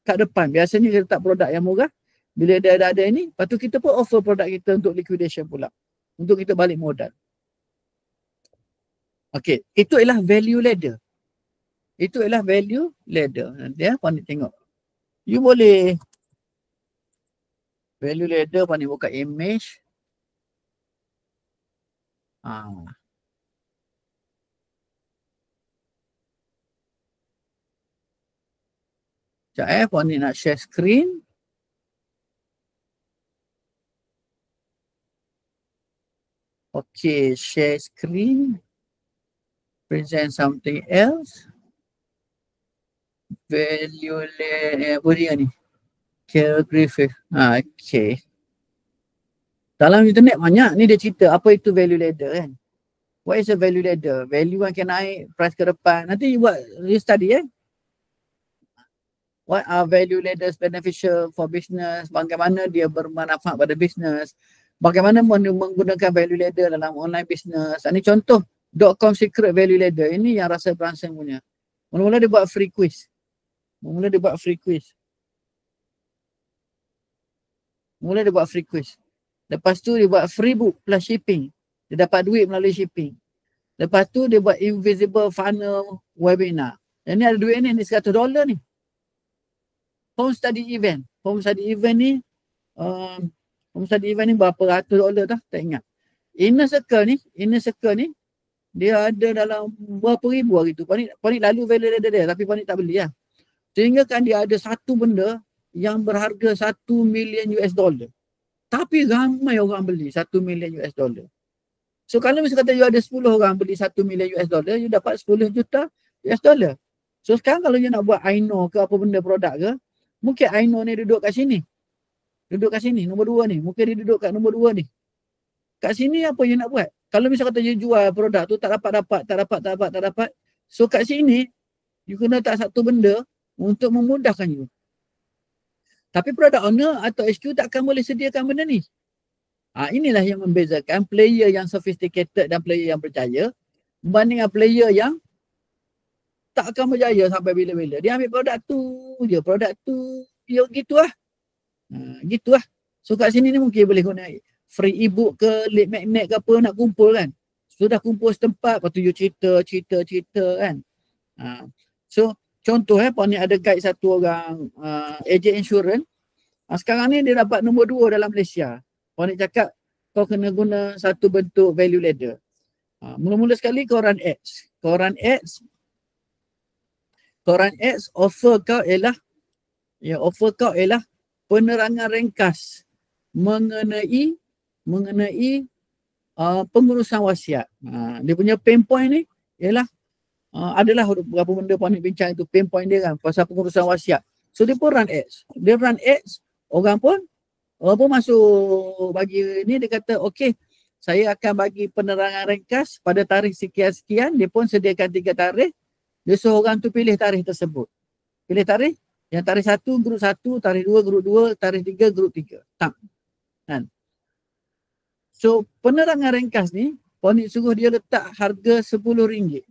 A: Kat depan, biasanya kita letak produk yang murah. Bila dia ada ini, lepas tu kita pun offer produk kita untuk liquidation pula. Untuk kita balik modal. Okey, itu ialah value ladder. Itu ialah value ladder. Nanti ya, Pandit tengok. You boleh value ladder, Pandit buka image. Sekejap Pandit nak share screen. Okay, share screen. Present something else. Value ladder, apa dia ni? Calligraphy. Okay. Dalam internet banyak ni dia cerita apa itu value ladder kan. What is a value ladder? Value yang akan naik, price ke depan. Nanti you buat study What are value ladders beneficial for business? Bagaimana dia bermanfaat pada business? Bagaimana menggunakan value ladder dalam online business? Ini contoh .com secret value ladder. Ini yang Russell Brunson punya. Mula-mula dia buat free quiz. Lepas tu dia buat free book plus shipping. Dia dapat duit melalui shipping. Lepas tu dia buat invisible funnel webinar. Yang ni ada duit ni $100 ni. Home study event ni berapa ratus dolar tak ingat. Inner circle ni dia ada dalam berapa ribu hari tu. Panik lalu value dia tapi Panik tak beli lah. Sehingga kan dia ada satu benda yang berharga $1 million. Tapi ramai orang beli $1 million. So kalau misalnya kata you ada 10 orang beli $1 million, you dapat $10 juta. So sekarang kalau you nak buat Aino ke apa benda produk ke, mungkin Aino ni duduk kat sini. Nombor 2 ni. Mungkin dia duduk kat nombor 2 ni. Kat sini apa you nak buat? Kalau misalnya kata you jual produk tu tak dapat. So kat sini, you kena tak satu benda untuk memudahkan you. Tapi product owner atau HQ takkan boleh sediakan benda ni. Inilah yang membezakan player yang sophisticated dan player yang berjaya berbanding player yang tak akan berjaya sampai bila-bila. Dia ambil produk tu, ya gitulah. So kat sini ni mungkin boleh guna free ebook ke, lead magnet ke apa nak kumpul kan. Sudah kumpul setempat, lepas tu you cerita kan. So contoh Pandit ada guide satu orang agent insurance. Sekarang ni dia dapat nombor 2 dalam Malaysia. Pandit cakap kau kena guna satu bentuk value ladder. Mula-mula sekali kau run ads. Offer kau ialah penerangan ringkas mengenai pengurusan wasiat. Dia punya pain point ni ialah adalah beberapa benda Pandit bincang itu pain point dia kan pasal pengurusan wasiat. So dia pun run ads. Orang pun masuk bagi ni, dia kata okey, saya akan bagi penerangan ringkas pada tarikh sekian-sekian. Dia pun sediakan 3 tarikh. Dia suruh orang tu pilih tarikh tersebut. Pilih tarikh, yang tarikh 1 grup 1, tarikh 2 grup 2, tarikh 3 grup 3. Kan? So penerangan ringkas ni Pandit suruh dia letak harga RM10.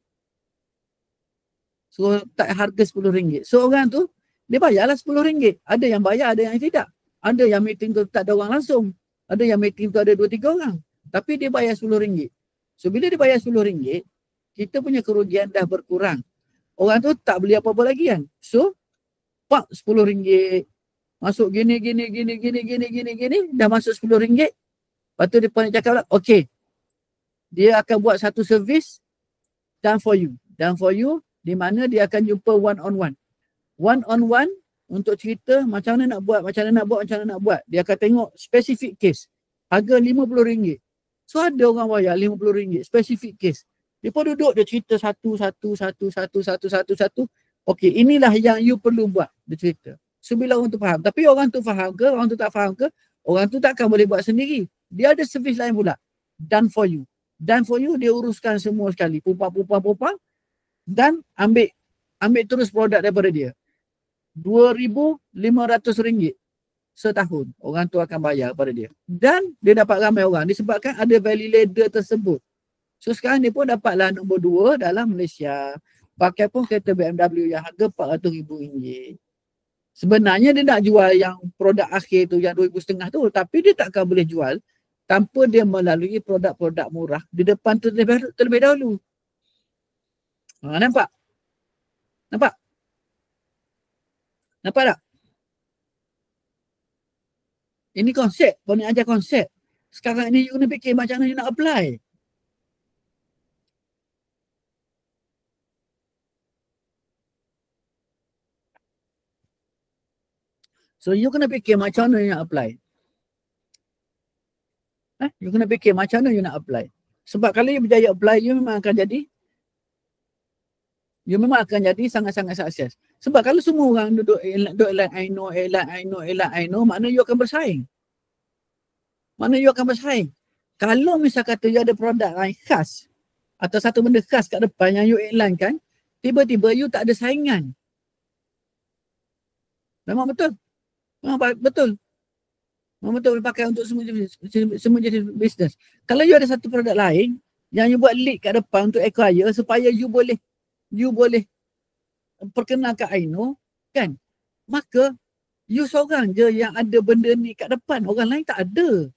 A: So orang tu dia bayarlah RM10. Ada yang bayar, ada yang tidak. Ada yang meeting tu tak ada orang langsung. Ada yang meeting tu ada 2-3 orang. Tapi dia bayar RM10. So bila dia bayar RM10, kita punya kerugian dah berkurang. Orang tu tak beli apa-apa lagi kan. So pak RM10. Masuk gini. Dah masuk RM10. Lepas tu dia Pandit cakap lah, okey. Dia akan buat satu servis done for you. Di mana dia akan jumpa one-on-one. One-on-one untuk cerita macam mana nak buat. Dia akan tengok specific case. Harga RM50. So ada orang bayar RM50. Specific case. Dia pun duduk, dia cerita satu. Okey, inilah yang you perlu buat. Dia cerita. So bila orang tu faham. Tapi orang tu faham ke, orang tu tak faham ke, orang tu takkan boleh buat sendiri. Dia ada servis lain pula. Done for you, dia uruskan semua sekali. Pumpang. Dan ambil terus produk daripada dia. RM2,500 setahun. Orang tu akan bayar pada dia. Dan dia dapat ramai orang disebabkan ada value ladder tersebut. So sekarang dia pun dapatlah nombor 2 dalam Malaysia. Pakai pun kereta BMW yang harga RM400,000. Sebenarnya dia nak jual yang produk akhir tu yang RM2,500 tu, tapi dia takkan boleh jual tanpa dia melalui produk-produk murah di depan terlebih dahulu. Nampak? Nampak? Nampak tak? Ini konsep. Kau ni ajar konsep. Sekarang ni you kena fikir macam mana you nak apply. So you kena fikir macam mana you nak apply. You kena fikir macam mana you nak apply. Sebab kalau you berjaya apply, you memang akan jadi sangat-sangat sukses. Sebab kalau semua orang duduk I know, maknanya you akan bersaing. Kalau misal kata you ada produk yang khas atau satu benda khas kat depan yang you iklankan, tiba-tiba you tak ada saingan. Memang betul. Memang betul boleh pakai untuk semua jenis bisnes. Kalau you ada satu produk lain yang you buat lead kat depan untuk acquire supaya you boleh perkenalkan Aino, kan? Maka you seorang je yang ada benda ni kat depan, orang lain tak ada.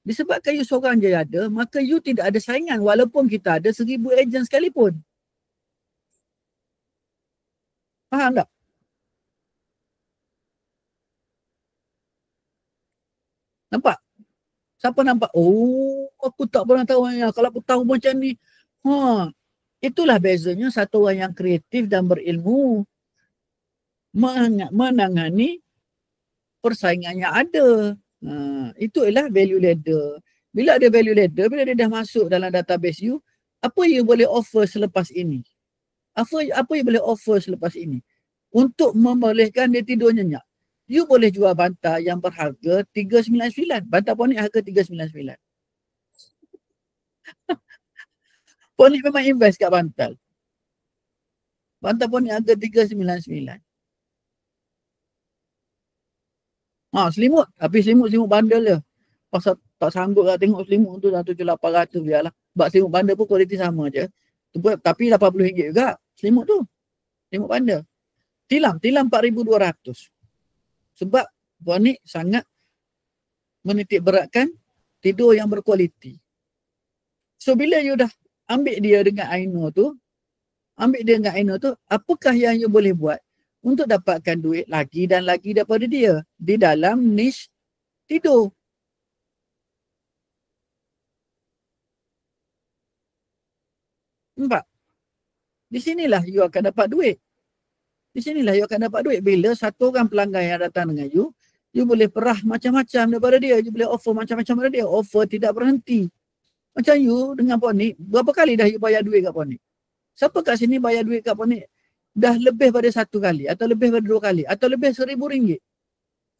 A: Disebabkan you seorang je ada, maka you tidak ada saingan walaupun kita ada 1,000 ejen sekalipun. Faham tak? Nampak? Siapa nampak? Oh, aku tak pernah tahu. Kalau aku tahu macam ni. Itulah bezanya satu orang yang kreatif dan berilmu menangani persaingan yang ada. Itu ialah value ladder. Bila ada value ladder, bila dia dah masuk dalam database you, apa you boleh offer selepas ini? Apa you boleh offer selepas ini? Untuk membolehkan dia tidur nyenyak. You boleh jual bantal yang berharga 399. Bantal Ponic harga 399. Ponic memang invest kat bantal. Bantal Ponic harga 399. Selimut. Habis selimut bandel je. Pasal tak sanggup lah tengok selimut tu dah 7,800 biarlah. Sebab selimut bandel pun kualiti sama je. Tapi RM80 juga selimut tu. Selimut bandel. Tilam RM4,200. Sebab Ponic sangat menitik beratkan tidur yang berkualiti. So bila you dah ambil dia dengan Aino tu, apakah yang you boleh buat untuk dapatkan duit lagi dan lagi daripada dia di dalam niche tidur? Nampak? Di sinilah you akan dapat duit. Bila satu orang pelanggan yang datang dengan you boleh perah macam-macam daripada dia. You boleh offer macam-macam daripada dia. Offer tidak berhenti. Macam you dengan Ponic, berapa kali dah you bayar duit kat Ponic? Siapa kat sini bayar duit kat Ponic dah lebih pada 1 kali atau lebih pada 2 kali atau lebih RM1,000?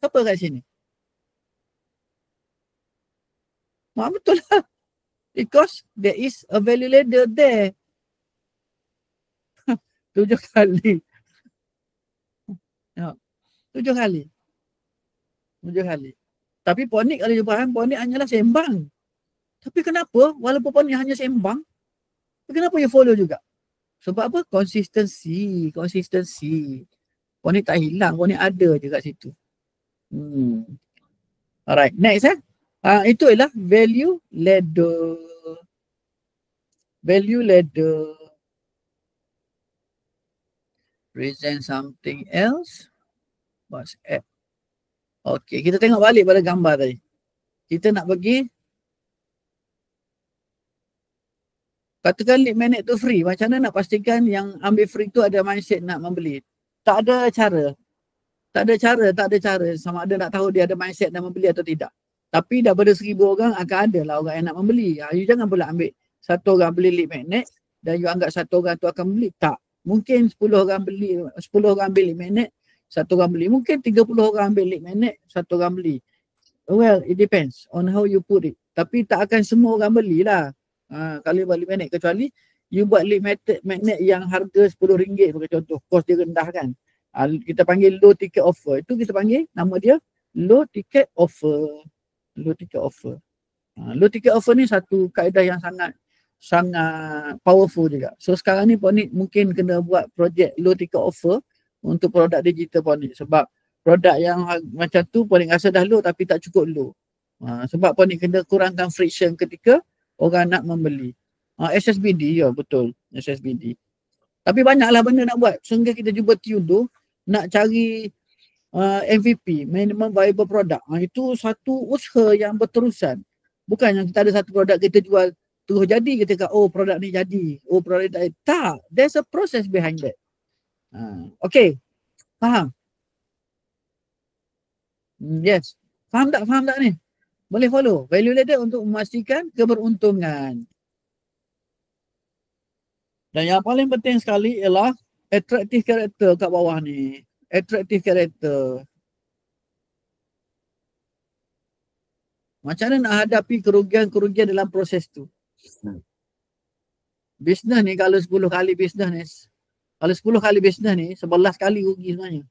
A: Siapa kat sini? Betul lah. Because there is a value ladder there. 7 kali. 7 kali. Tapi Ponic kalau you faham, Ponic hanyalah sembang. Tapi kenapa walaupun Ponic hanya sembang, kenapa you follow juga? Sebab apa? Konsistensi. Ponic tak hilang, Ponic ada je kat situ. Alright, next itu ialah value ladder. Present something else. WhatsApp. Okay, kita tengok balik pada gambar tadi. Kita nak pergi. Katakan lead magnet tu free. Macam mana nak pastikan yang ambil free tu ada mindset nak membeli? Tak ada cara. Sama ada nak tahu dia ada mindset nak membeli atau tidak. Tapi daripada 1,000 orang akan ada lah orang yang nak membeli. You jangan pula ambil satu orang beli lead magnet dan you anggap satu orang tu akan beli. Tak. Mungkin 10 orang ambil lead magnet, satu orang beli. Mungkin 30 orang ambil lead magnet, satu orang beli. Well, it depends on how you put it. Tapi tak akan semua orang belilah. Kalau buat lead magnet, kecuali you buat lead magnet yang harga RM10 sebagai contoh, kos dia rendah kan. Kita panggil low ticket offer. Itu kita panggil nama dia low ticket offer. Low ticket offer. Low ticket offer ni satu kaedah yang sangat powerful juga. So sekarang ni Ponic mungkin kena buat projek low ticket offer untuk produk digital Ponic. Sebab produk yang macam tu Ponic rasa dah low tapi tak cukup low. Sebab Ponic kena kurangkan friction ketika orang nak membeli. SSBD, ya betul. SSBD. Tapi banyaklah benda nak buat. Sehingga kita jumpa tune tu nak cari MVP, minimum viable product. Itu satu usaha yang berterusan. Bukan yang kita ada satu produk kita jual terus jadi, kita kata oh produk ni jadi, oh produk ni tak. There's a process behind that. Okay, faham? Yes, faham tak ni? Boleh follow. Value ladder untuk memastikan keberuntungan. Dan yang paling penting sekali ialah attractive character kat bawah ni. Attractive character. Macam mana nak hadapi kerugian-kerugian dalam proses tu? Bisnes ni kalau 10 kali bisnes ni, kalau 10 kali bisnes ni, 11 kali rugi sebenarnya.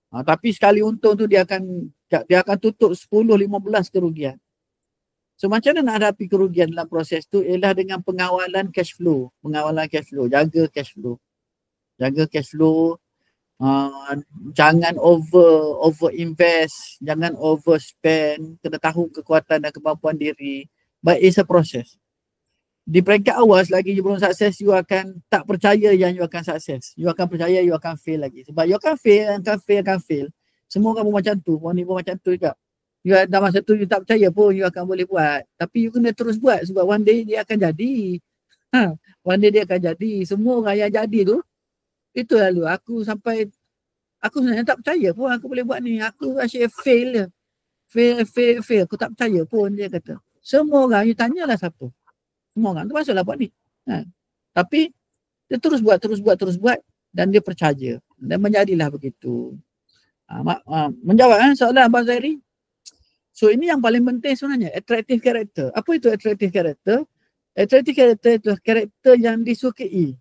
A: Tapi sekali untung tu dia akan tutup 10-15 kerugian. So macam mana nak hadapi kerugian dalam proses tu ialah dengan pengawalan cash flow. Pengawalan cash flow, jaga cash flow. Jaga cash flow. Jangan over invest, jangan overspend, kena tahu kekuatan dan kemampuan diri. But it's a process. Di peringkat awal selagi you belum sukses, you akan tak percaya yang you akan sukses. You akan percaya you akan fail lagi. Sebab you akan fail. Semua orang pun macam tu, orang ni pun macam tu juga. You dah masa tu you tak percaya pun you akan boleh buat. Tapi you kena terus buat sebab one day dia akan jadi. One day dia akan jadi. Semua orang yang jadi tu, itu lalu aku sebenarnya tak percaya pun aku boleh buat ni. Aku asyik fail je. Fail. Aku tak percaya pun dia kata. Semua orang, you tanyalah siapa. Semua orang tu masuklah buat ni. Tapi dia terus buat dan dia percaya. Dan menjadilah begitu. Menjawab soalan Abang Zairi. So ini yang paling penting sebenarnya. Attractive character. Apa itu attractive character? Attractive character itu karakter yang disukai.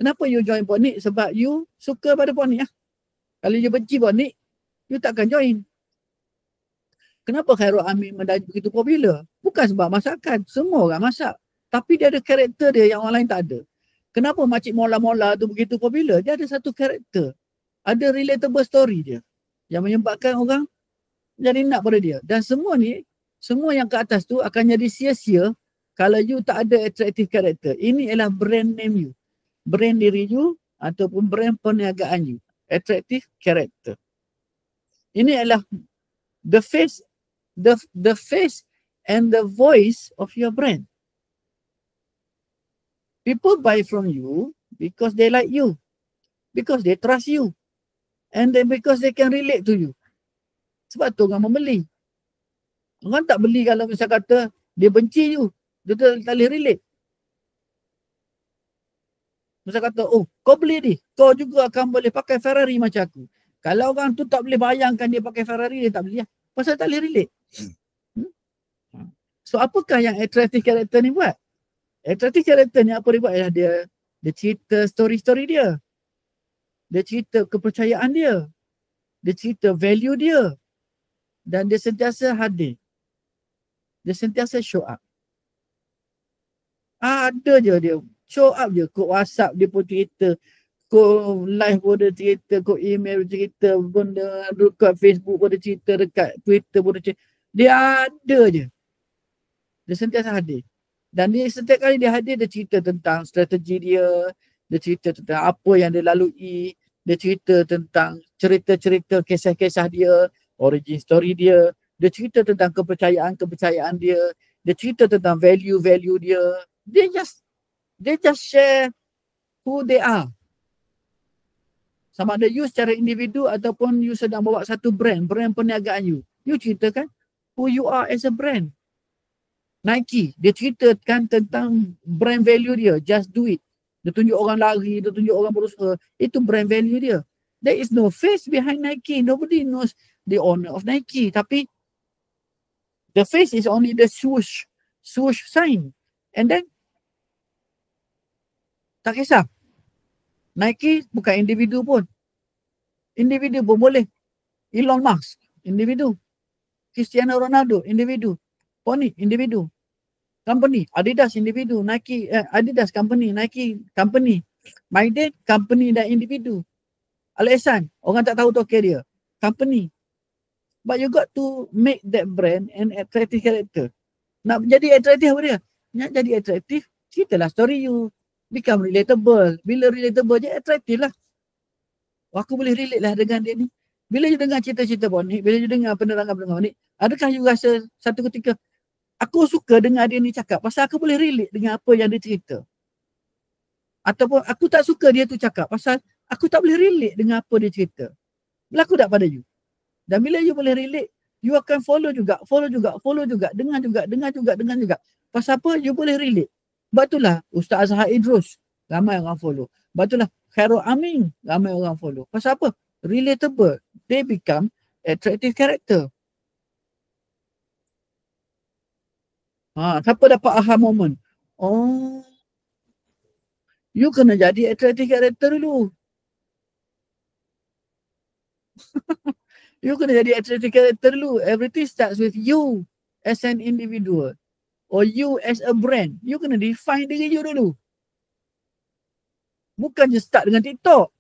A: Kenapa you join Ponic? Sebab you suka pada Ponic. Kalau you benci Ponic, you takkan join. Kenapa Khairul Amin menjadi begitu popular? Bukan sebab masakan. Semua orang masak. Tapi dia ada karakter dia yang orang lain tak ada. Kenapa Makcik Mola-Mola tu begitu popular? Dia ada satu karakter. Ada relatable story dia. Yang menyebabkan orang jadi nak pada dia. Dan semua ni, semua yang ke atas tu akan jadi sia-sia kalau you tak ada attractive character. Ini ialah brand name you. Brand diri you ataupun brand perniagaan you. Attractive character. Ini adalah the face and the voice of your brand. People buy from you because they like you. Because they trust you. And then because they can relate to you. Sebab tu orang membeli. Orang tak beli kalau misal kata dia benci you. Dia tak boleh relate. Misal kata, oh kau beli ni, kau juga akan boleh pakai Ferrari macam aku. Kalau orang tu tak boleh bayangkan dia pakai Ferrari, dia tak beli lah. Pasal tak boleh relate. So apakah yang attractive character ni buat? Attractive character ni apa dia buat? Dia cerita story-story dia. Dia cerita kepercayaan dia. Dia cerita value dia. Dan dia sentiasa hadir. Dia sentiasa show up. Ada je dia. Show up je. Kod WhatsApp dia pun cerita. Kod live pun dia cerita. Kod email dia cerita. Benda dekat Facebook pun dia cerita. Dekat Twitter pun dia cerita. Dia ada je. Dia sentiasa hadir. Dan dia setiap kali dia hadir, dia cerita tentang strategi dia. Dia cerita tentang apa yang dia lalui. Dia cerita tentang cerita-cerita kisah-kisah dia. Origin story dia. Dia cerita tentang kepercayaan dia. Dia cerita tentang value dia. Dia just share who they are. Sama ada you secara individu ataupun you sedang bawa satu brand perniagaan you. You ceritakan who you are as a brand. Nike, dia ceritakan tentang brand value dia. Just do it. Dia tunjuk orang lari, dia tunjuk orang berusaha. Itu brand value dia. There is no face behind Nike. Nobody knows the owner of Nike. Tapi the face is only the swoosh sign. And then tak kisah. Nike bukan individu pun. Individu pun boleh. Elon Musk, individu. Cristiano Ronaldo, individu. Pony, individu. Company, Adidas, individu. Nike, Adidas, company. Nike, company. Maiden, company dan individu. Al-Ihsan, orang tak tahu toke dia. Company. But you got to make that brand an attractive character. Nak jadi attractive apa dia? Nak jadi attractive, ceritalah story you. Become relatable. Bila relatable je, attractive lah. Aku boleh relate lah dengan dia ni. Bila you dengar cerita-cerita Ponik, bila you dengar penerangan-penerangan Ponik, adakah you rasa satu ketika, aku suka dengar dia ni cakap pasal aku boleh relate dengan apa yang dia cerita. Ataupun aku tak suka dia tu cakap pasal aku tak boleh relate dengan apa dia cerita. Berlaku tak pada you? Dan bila you boleh relate, you akan follow juga, dengar juga. Pasal apa? You boleh relate. Sebab itulah Ustaz Azhar Idrus, ramai orang follow. Sebab itulah Khairul Amin, ramai orang follow. Pasal apa? Relatable. They become attractive character. Siapa dapat aha moment? Oh, you kena jadi attractive character dulu. You kena jadi attractive character dulu. Everything starts with you as an individual. Or you as a brand. You kena define diri you dulu. Bukan je start dengan TikTok.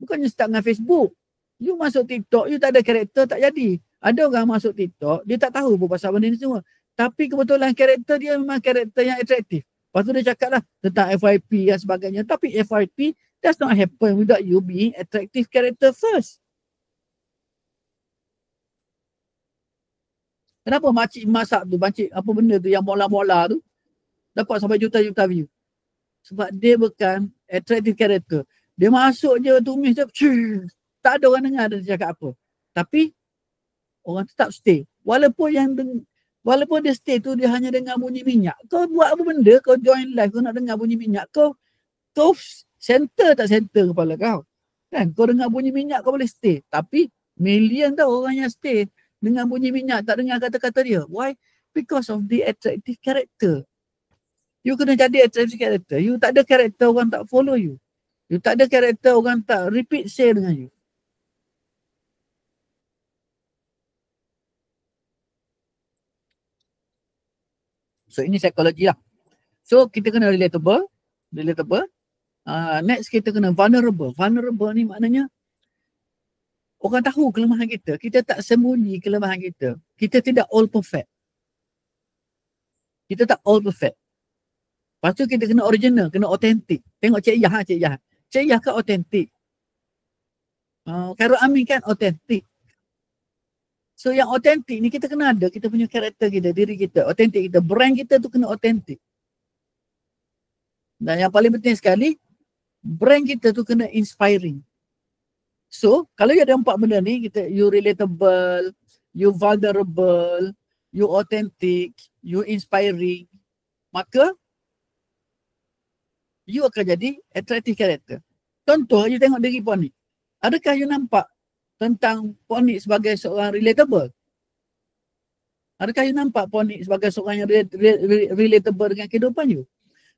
A: Bukan je start dengan Facebook. You masuk TikTok, you tak ada karakter, tak jadi. Ada orang masuk TikTok, dia tak tahu pun pasal benda ni semua. Tapi kebetulan karakter dia memang karakter yang atraktif. Lepas tu dia cakap lah tentang FYP dan sebagainya. Tapi FYP does not happen without you being attractive character first. Kenapa makcik masak tu, makcik apa benda tu yang mola-mola tu dapat sampai juta-juta view? Sebab dia bukan attractive character. Dia masuk je tumis je, tak ada orang dengar dia cakap apa. Tapi orang tetap stay. Walaupun dia stay tu dia hanya dengar bunyi minyak. Kau buat apa benda? Kau join live, kau nak dengar bunyi minyak. Kau center tak center kepala kau? Kan? Kau dengar bunyi minyak kau boleh stay. Tapi million tau orang yang stay dengar bunyi minyak, tak dengar kata-kata dia. Why? Because of the attractive character. You kena jadi attractive character. You tak ada character, orang tak follow you. You tak ada character, orang tak repeat share dengan you. So ini psikologi lah. So kita kena relatable. Next kita kena vulnerable. Vulnerable ni maknanya orang tahu kelemahan kita. Kita tak sembunyi kelemahan kita. Kita tidak all perfect. Lepas tu kita kena original, kena authentic. Tengok Cik Yah, Cik Yah kan authentic. Khairul Amin kan authentic. So yang authentic ni kita kena ada, kita punya karakter kita, diri kita, authentic kita, brand kita tu kena authentic. Dan yang paling penting sekali, brand kita tu kena inspiring. So, kalau you ada 4 benda ni, you relatable, you vulnerable, you authentic, you inspiring, maka you akan jadi attractive character. Contoh, you tengok diri Ponik. Adakah you nampak tentang Ponik sebagai seorang relatable? Adakah you nampak Ponik sebagai seorang yang relatable dengan kehidupan you?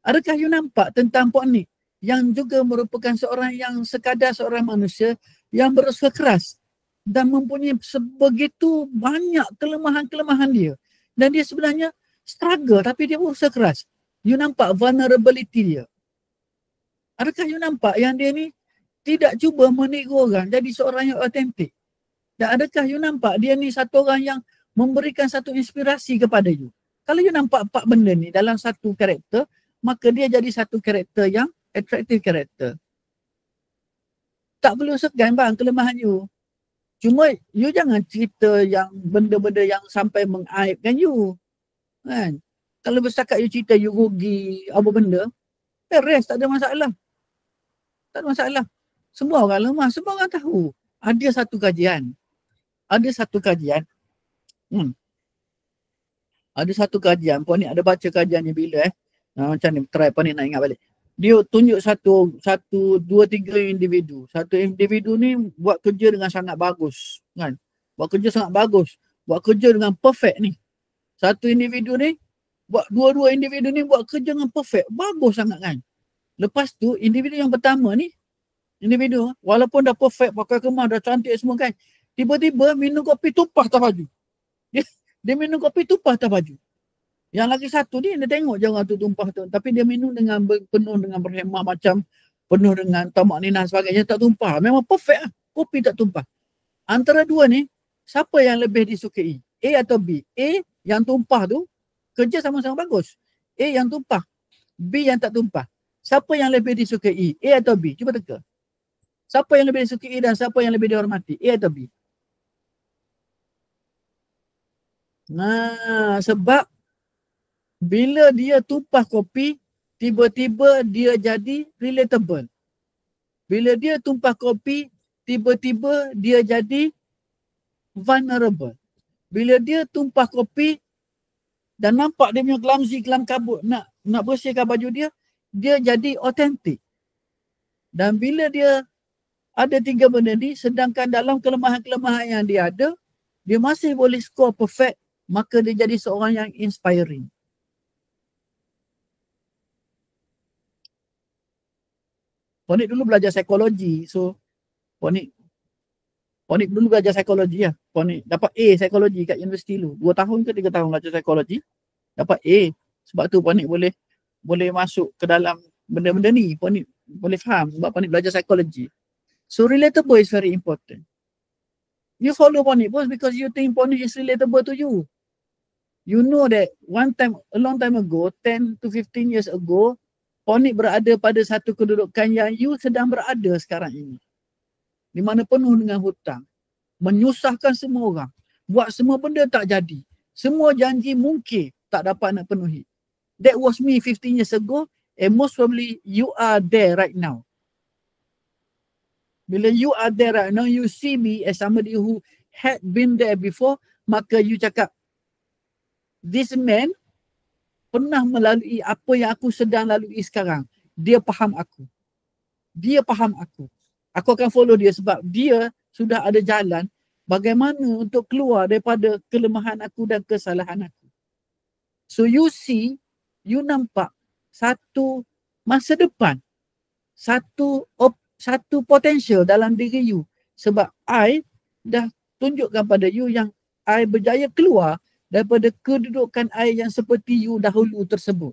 A: Adakah you nampak tentang Ponik yang juga merupakan seorang yang sekadar seorang manusia yang berusaha keras dan mempunyai sebegitu banyak kelemahan-kelemahan dia. Dan dia sebenarnya struggle tapi dia berusaha keras. You nampak vulnerability dia. Adakah you nampak yang dia ni tidak cuba meniru orang, jadi seorang yang autentik? Dan adakah you nampak dia ni satu orang yang memberikan satu inspirasi kepada you? Kalau you nampak 4 benda ni dalam satu karakter, maka dia jadi satu karakter yang attractive character. Tak perlu segan bang kelemahan you. Cuma you jangan cerita yang benda-benda yang sampai mengaibkan you. Kan? Kalau bercakap you cerita you rugi apa benda, beres, tak ada masalah. Tak ada masalah. Semua orang lemah, semua orang tahu. Ada satu kajian. Ada satu kajian. Puan ni ada baca kajiannya bila macam ni, try Puan ni nak ingat balik. Dia tunjuk satu, dua, tiga individu. Satu individu ni buat kerja dengan sangat bagus. Kan? Buat kerja sangat bagus. Buat kerja dengan perfect ni. Satu individu ni, dua individu ni buat kerja dengan perfect. Bagus sangat kan. Lepas tu, individu yang pertama ni, Individu, walaupun dah perfect, pakai kemas, dah cantik semua kan. Tiba-tiba minum kopi tumpah atas baju. Dia minum kopi tumpah atas baju. Yang lagi satu ni, dia tengok je orang tu tumpah tu. Tapi dia minum dengan penuh dengan berhemah macam penuh dengan tamak ninah sebagainya, tak tumpah. Memang perfect lah. Kopi tak tumpah. Antara dua ni, siapa yang lebih disukai? A atau B? A yang tumpah tu, kerja sama-sama bagus. A yang tumpah, B yang tak tumpah. Siapa yang lebih disukai? A atau B? Cuba teka. Siapa yang lebih disukai dan siapa yang lebih dihormati? A atau B? Nah, sebab bila dia tumpah kopi, tiba-tiba dia jadi relatable. Bila dia tumpah kopi, tiba-tiba dia jadi vulnerable. Bila dia tumpah kopi dan nampak dia punya clumsy, kelam kabut nak bersihkan baju dia, dia jadi autentik. Dan bila dia ada tiga benda ni, sedangkan dalam kelemahan-kelemahan yang dia ada, dia masih boleh score perfect, maka dia jadi seorang yang inspiring. Ponik dulu belajar psikologi. So, Ponik dulu belajar psikologi lah. Ponik dapat A psikologi kat universiti dulu. 2 tahun ke 3 tahun belajar psikologi. Dapat A. Sebab tu Ponik boleh masuk ke dalam benda-benda ni. Ponik boleh faham sebab Ponik belajar psikologi. So, relatable is very important. You follow Ponik pun because you think Ponik is relatable to you. You know that a long time ago, 10 to 15 years ago, Ponik berada pada satu kedudukan yang you sedang berada sekarang ini. Di mana penuh dengan hutang. Menyusahkan semua orang. Buat semua benda tak jadi. Semua janji mungkin tak dapat nak penuhi. That was me 15 years ago and most probably you are there right now. Bila you are there right now, you see me as somebody who had been there before, maka you cakap, this man pernah melalui apa yang aku sedang lalui sekarang. Dia faham aku. Dia faham aku. Aku akan follow dia sebab dia sudah ada jalan bagaimana untuk keluar daripada kelemahan aku dan kesalahan aku. So you see, you nampak satu masa depan, satu potential dalam diri you. Sebab I dah tunjukkan pada you yang I berjaya keluar daripada kedudukan I yang seperti you dahulu tersebut.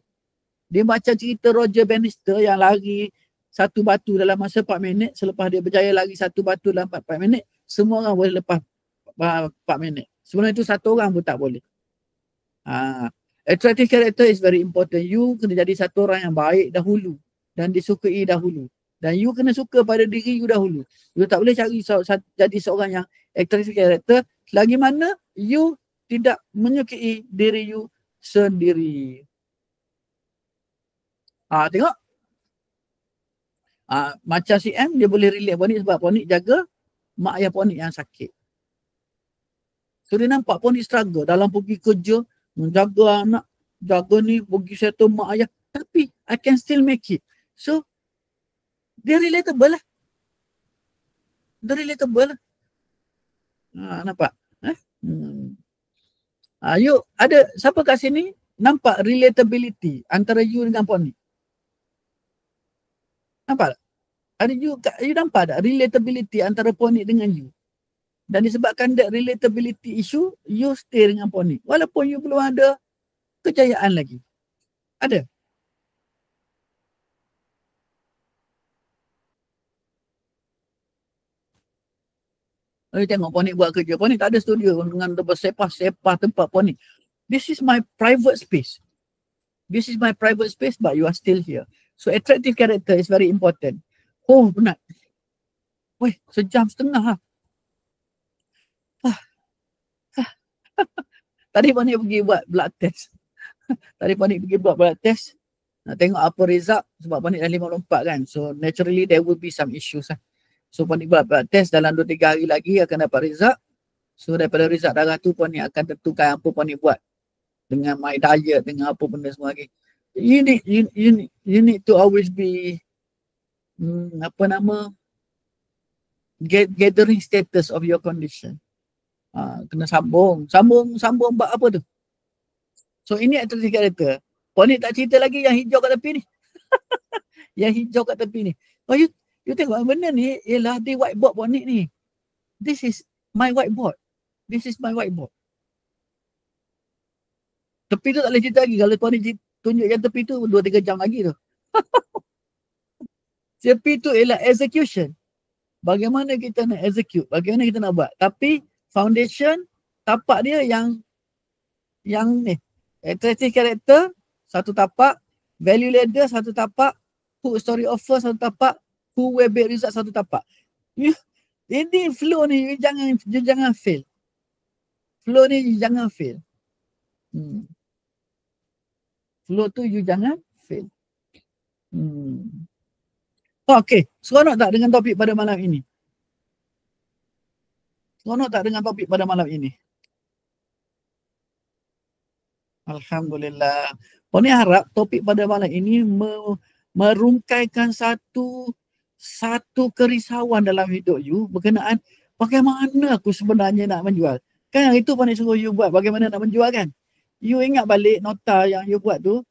A: Dia macam cerita Roger Bannister yang lari satu batu dalam masa 4 minit. Selepas dia berjaya lari satu batu dalam 4 minit, semua orang boleh lepas 4 minit. Sebelum itu satu orang pun tak boleh. Attractive character is very important. You kena jadi satu orang yang baik dahulu dan disukai dahulu. Dan you kena suka pada diri you dahulu. You tak boleh cari jadi seorang yang attractive character selagi mana you tidak menyukai diri you sendiri. Tengok. Macam si M, dia boleh relate Ponik sebab Ponik jaga mak ayah Ponik yang sakit. So dia nampak Ponik struggle dalam pergi kerja, menjaga anak, jaga ni, pergi settle mak ayah. Tapi I can still make it. So, dia relatable lah. Dia relatable lah. Nampak? You ada siapa kat sini nampak relatability antara you dengan Ponik? Nampak tak? Ada you nampak tak relatability antara Ponik dengan you? Dan disebabkan that relatability issue, you stay dengan Ponik. Walaupun you belum ada kejayaan lagi. Ada? Tengok Ponik buat kerja. Ponik tak ada studio dengan bersepah-sepah tempat Ponik. This is my private space. This is my private space but you are still here. So attractive character is very important. Oh, penat. Weh, 1.5 jam lah. Tadi Ponik pergi buat blood test. Nak tengok apa result sebab Ponik dah 54 kan. So naturally there will be some issues lah. So Ponik buat blood test dalam 2-3 hari lagi akan dapat result. So daripada result darah tu Ponik akan tentukan apa Ponik buat. Dengan my diet, dengan apa benda semua lagi. You need to always be gathering status of your condition. Kena sambung buat apa tu? So ini attractive character. Ponik tak cerita lagi yang hijau kat tepi ni. Yang hijau kat tepi ni. Oh, you You tengok benda ni ialah di whiteboard Ponik ni. This is my whiteboard. This is my whiteboard. Tepi tu tak boleh cerita lagi. Kalau Ponik tunjuk yang tepi tu 2-3 jam lagi tu. Tepi tu ialah execution. Bagaimana kita nak execute, bagaimana kita nak buat. Tapi foundation, tapak dia yang ni. Attractive character, satu tapak. Value ladder, satu tapak. Hook story offer, satu tapak. Hook web based result, satu tapak. Ini flow ni, you jangan fail. Flow ni, you jangan fail. Flow tu, you jangan fail. Okay, seronok tak dengan topik pada malam ini? Seronok tak dengan topik pada malam ini? Alhamdulillah. Ponik harap topik pada malam ini merungkaikan satu kerisauan dalam hidup you berkenaan bagaimana aku sebenarnya nak menjual. Kan yang itu Ponik suruh you buat, bagaimana nak menjual kan? You ingat balik nota yang you buat tu,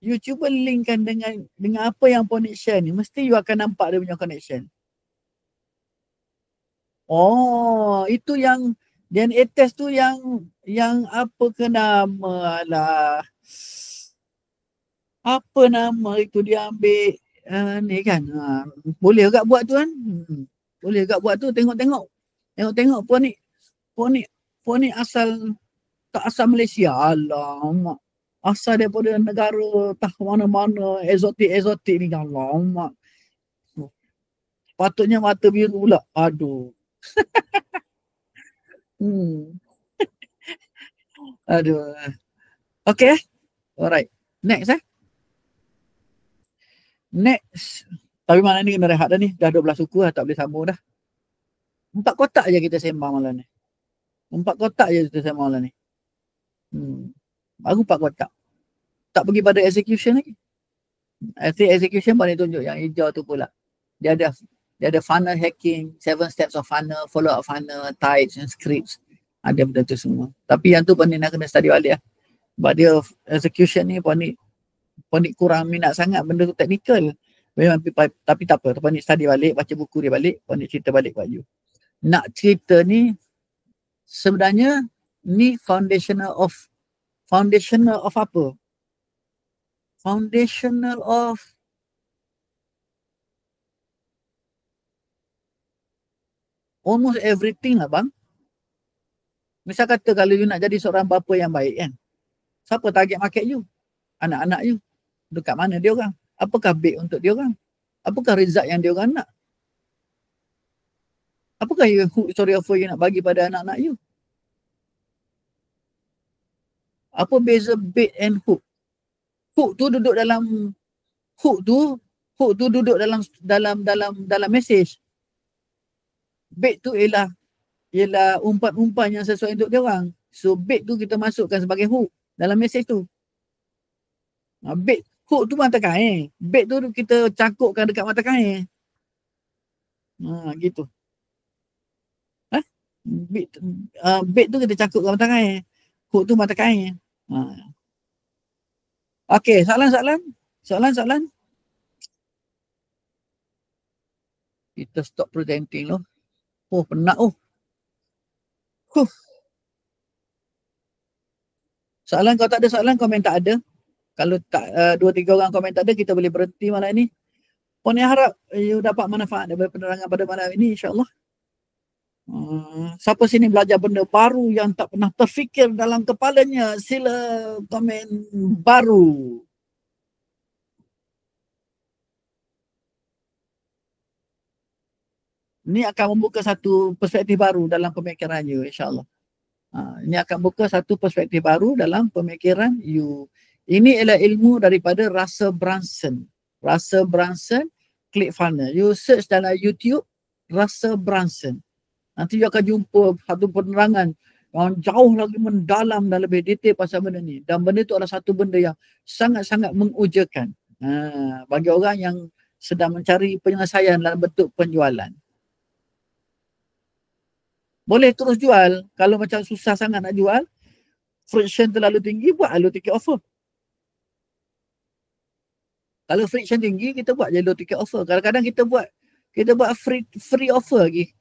A: you cuba linkkan dengan apa yang Ponik share ni, mesti you akan nampak dia punya connection. Oh, itu yang DNA test tu yang apa ke nama lah. Apa nama itu dia ambil ni kan. Boleh agak buat tu kan? Boleh agak buat tu, tengok-tengok Ponik asal tak asal Malaysia. Alamak. Asal daripada negara tak mana-mana exotic ni. Alamak. Patutnya mata biru pula. Aduh. Aduh. Okay. Alright. Next Next. Tapi malam ni kena rehat dah ni. Dah 12 suku dah, tak boleh sambung dah. 4 kotak je kita sembang malam ni. 4 kotak je kita sembang malam ni. Baru 4 kotak. Tak pergi pada execution lagi. Execution boleh tunjuk yang hijau tu pula. Dia ada funnel hacking, 7 steps of funnel, follow up funnel, types and scripts. Ada benda tu semua. Tapi yang tu Ponik nak kena study balik lah. Sebab dia execution ni Ponik kurang minat sangat benda tu teknikal. Tapi tak apa. Ponik study balik, baca buku dia balik, Ponik cerita balik buat you. Nak cerita ni sebenarnya ni foundational of apa? Foundational of almost everything lah bang. Misal kata kalau you nak jadi seorang bapa yang baik kan, siapa target market you? Anak-anak you. Dekat mana dia orang? Apakah bait untuk dia orang? Apakah result yang dia orang nak? Apakah hook story offer you nak bagi pada anak-anak you? Apa beza bait and hook? Hook tu duduk dalam message. Bait tu ialah umpan-umpan yang sesuai untuk dia orang. So bait tu kita masukkan sebagai hook dalam message tu. Bait, hook tu mata kain. Bait tu kita cangkukkan dekat mata kain. Gitu. Bait tu kita cangkukkan mata kain. Hook tu mata kain. Okey, soalan. Kita stop presenting loh. Oh, penat Soalan, kalau tak ada soalan, komen tak ada. Kalau tak 2-3 orang komen tak ada, kita boleh berhenti malam ini. Ponik harap you dapat manfaat daripada penerangan pada malam ini, insyaAllah. Siapa sini belajar benda baru yang tak pernah terfikir dalam kepalanya, sila komen baru. Ini akan membuka satu perspektif baru dalam pemikiran you, insyaAllah. Ini akan buka satu perspektif baru dalam pemikiran you. Ini ialah ilmu daripada Russell Brunson. Russell Brunson, ClickFunnels. You search dalam YouTube, Russell Brunson. Nanti you akan jumpa satu penerangan yang jauh lagi mendalam dan lebih detail pasal benda ni. Dan benda itu adalah satu benda yang sangat-sangat mengujakan bagi orang yang sedang mencari penyelesaian dalam bentuk penjualan. Boleh terus jual. Kalau macam susah sangat nak jual, friction terlalu tinggi, buat low ticket offer. Kalau friction tinggi, kita buat je low ticket offer. Kadang-kadang kita buat Kita buat free offer lagi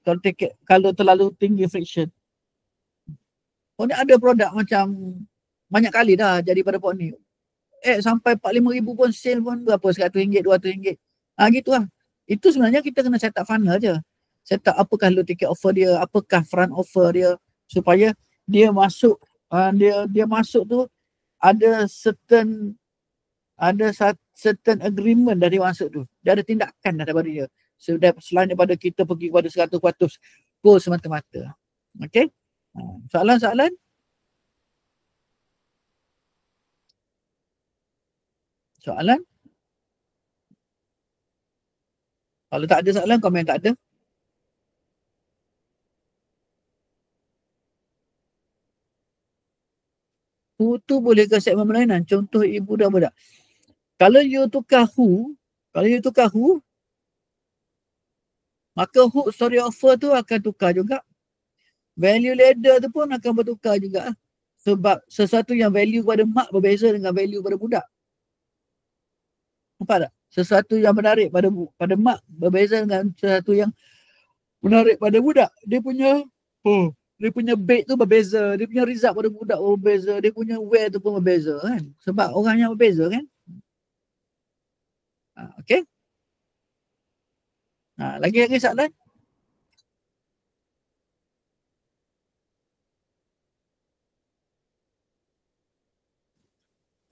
A: kalau terlalu tinggi friction. Pon ni ada produk macam banyak kali dah jadi pada pon ni. Sampai 4-5 ribu pun sale pun berapa, RM100, RM200. Gitu lah. Itu sebenarnya kita kena set up funnel je. Set up apakah low ticket offer dia, apakah front offer dia, supaya dia masuk, dia masuk tu ada certain agreement dari masuk tu. Dia ada tindakan dah daripada dia. Selain daripada kita pergi kepada 100% go semata-mata. Okay? Soalan-soalan? Soalan? Kalau tak ada soalan, komen tak ada. Who tu boleh ke segmen berlainan? Contoh ibu dan budak. Kalau you tukar who, maka hook story offer tu akan tukar juga. Value ladder tu pun akan bertukar juga. Sebab sesuatu yang value pada mak berbeza dengan value pada budak. Nampak tak? Sesuatu yang menarik pada mak berbeza dengan sesuatu yang menarik pada budak. Dia punya bait tu berbeza. Dia punya result pada budak berbeza. Dia punya wear tu pun berbeza kan. Sebab orang yang berbeza kan. Okay. Lagi soalan?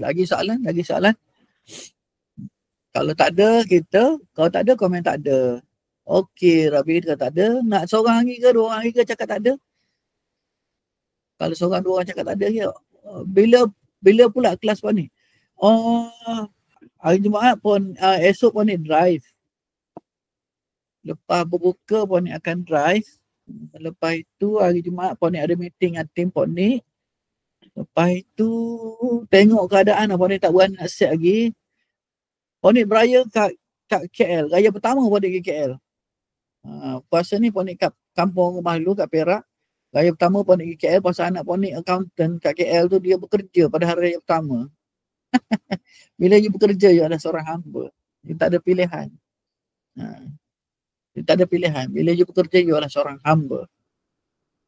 A: Lagi soalan? Kalau tak ada, kalau tak ada, komen tak ada. Okey, Rabi, kalau tak ada, nak seorang lagi ke, 2 orang lagi ke cakap tak ada? Kalau seorang 2 orang cakap tak ada, ya. Bila pula kelas pun ni? Hari Jumaat pun, esok pun ni drive. Lepas berbuka pun ni akan drive. Lepas itu, hari Jumaat pun ni ada meeting dengan tim pun ni. Lepas itu, tengok keadaan pun ni tak berani nak set lagi. Pon ni beraya kat KL. Raya pertama pon ni ke KL. Puasa ni pon ni kat kampung rumah dulu kat Perak. Raya pertama pon ni ke KL. Pasal anak pon ni accountant kat KL tu dia bekerja pada hari raya pertama. Bila dia bekerja dia adalah seorang hamba. Dia tak ada pilihan. Bila dia bekerja dia adalah seorang hamba.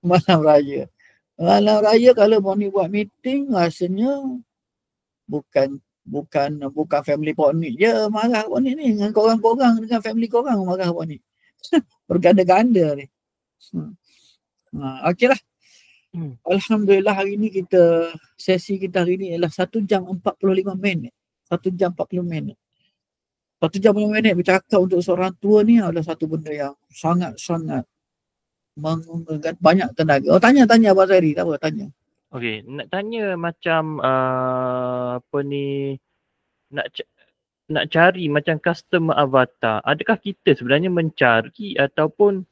A: Malam raya kalau pon ni buat meeting rasanya bukan family pon ni je marah pon ni dengan korang dengan family korang marah pon ni. Berganda-ganda ni. Okeylah. Alhamdulillah hari ni sesi kita hari ni ialah 1 jam 45 minit. 1 jam 40 minit. 1 jam 40 minit bercakap untuk seorang tua ni adalah satu benda yang sangat-sangat menggunakan banyak tenaga. Tanya Abang Zairi, tak apa, tanya.
B: Okey, nak tanya macam nak cari macam customer avatar. Adakah kita sebenarnya mencari ataupun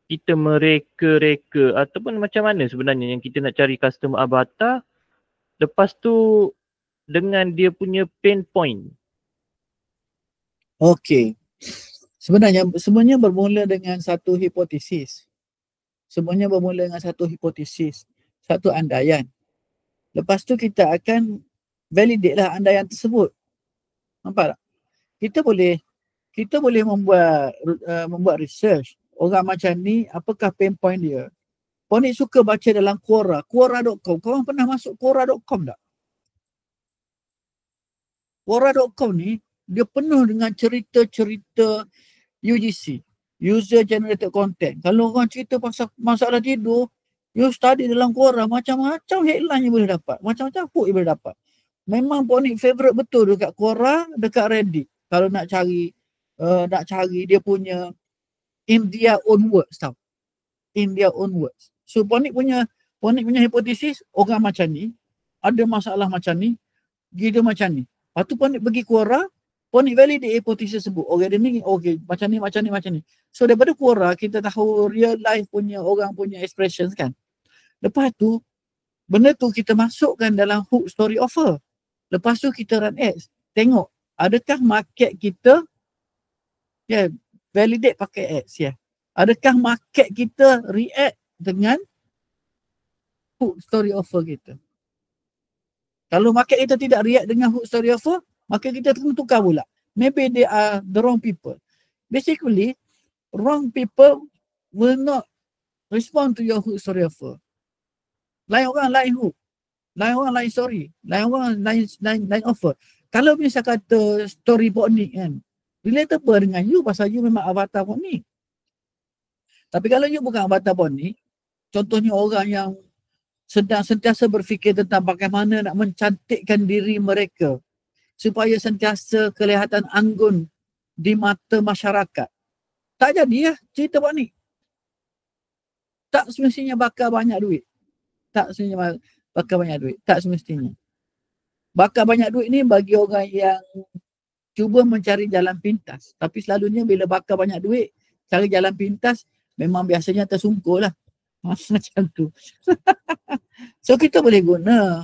B: kita mereka-reka ataupun macam mana sebenarnya yang kita nak cari customer avatar? Lepas tu dengan dia punya pain point.
A: Okey. Sebenarnya bermula dengan satu hipotesis. Satu andaian. Lepas tu kita akan validate lah andaian tersebut. Nampak tak? Kita boleh membuat research. Orang macam ni, apakah pain point dia? Pon ni suka baca dalam Quora.com. Korang pernah masuk Quora.com tak? Quora.com ni, dia penuh dengan cerita-cerita UGC. User Generated Content. Kalau orang cerita pasal masalah tidur, you study dalam Quora, macam-macam headline yang boleh dapat. Macam-macam hook yang boleh dapat. Memang pon ni favorite betul dekat Quora, dekat Reddit. Kalau nak cari dia punya in their own words tau. In their own words. So pon ni punya hipotesis, orang macam ni, ada masalah macam ni, gila macam ni. Lepas tu pon ni pergi Quora, pon ni validate hipotesis sebut. Orang dia ni, macam ni. So daripada Quora, kita tahu real life punya orang punya expressions kan. Lepas tu, benda tu kita masukkan dalam hook story offer. Lepas tu kita run ads. Tengok, adakah market kita validate pakai ads Adakah market kita react dengan hook story offer kita. Kalau market kita tidak react dengan hook story offer, maka kita kena tukar pula. Maybe they are the wrong people. Basically, wrong people will not respond to your hook story offer. Lain orang lain hook, lain orang lain story, lain orang lain offer. Kalau misalnya kata story Poknik kan, relatable dengan you pasal you memang avatar Poknik. Tapi kalau you bukan avatar Poknik, contohnya orang yang sedang sentiasa berfikir tentang bagaimana nak mencantikkan diri mereka supaya sentiasa kelihatan anggun di mata masyarakat, tak jadi ya cerita Poknik. Tak semestinya bakal banyak duit. Tak semestinya bakal banyak duit. Tak semestinya. Bakal banyak duit ni bagi orang yang cuba mencari jalan pintas. Tapi selalunya bila bakal banyak duit, cari jalan pintas memang biasanya tersungkur lah. Macam tu. So kita boleh guna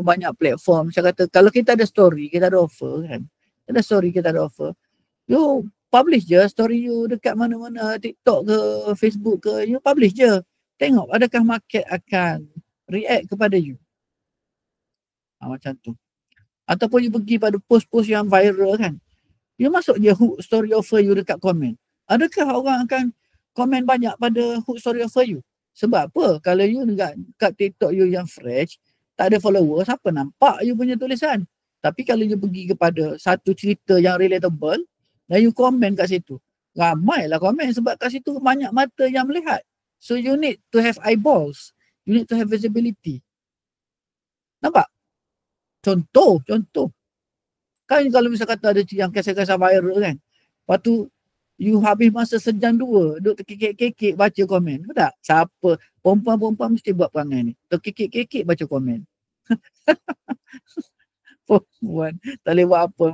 A: banyak platform. Saya kata kalau kita ada story, kita ada offer kan. Ada story, kita ada offer. You publish je story you dekat mana-mana, TikTok ke, Facebook ke, you publish je. Tengok adakah market akan react kepada you. Macam tu. Ataupun you pergi pada post-post yang viral kan. You masuk je hook story offer you dekat komen. Adakah orang akan komen banyak pada hook story offer you? Sebab apa? Kalau you dekat TikTok you yang fresh, tak ada follower, siapa nampak you punya tulisan? Tapi kalau you pergi kepada satu cerita yang relatable, dan you komen kat situ, ramailah komen sebab kat situ banyak mata yang melihat. So you need to have eyeballs. You need to have visibility. Nampak? Contoh. Kan kalau misalnya kata ada yang kisah-kisah viral kan. Lepas tu you habis masa sejam 2 duduk terkekek-kekek baca komen. Betul tak? Siapa? Perempuan-perempuan mesti buat perangai ni. Terkekek-kekek baca komen. Perempuan tak boleh buat apa.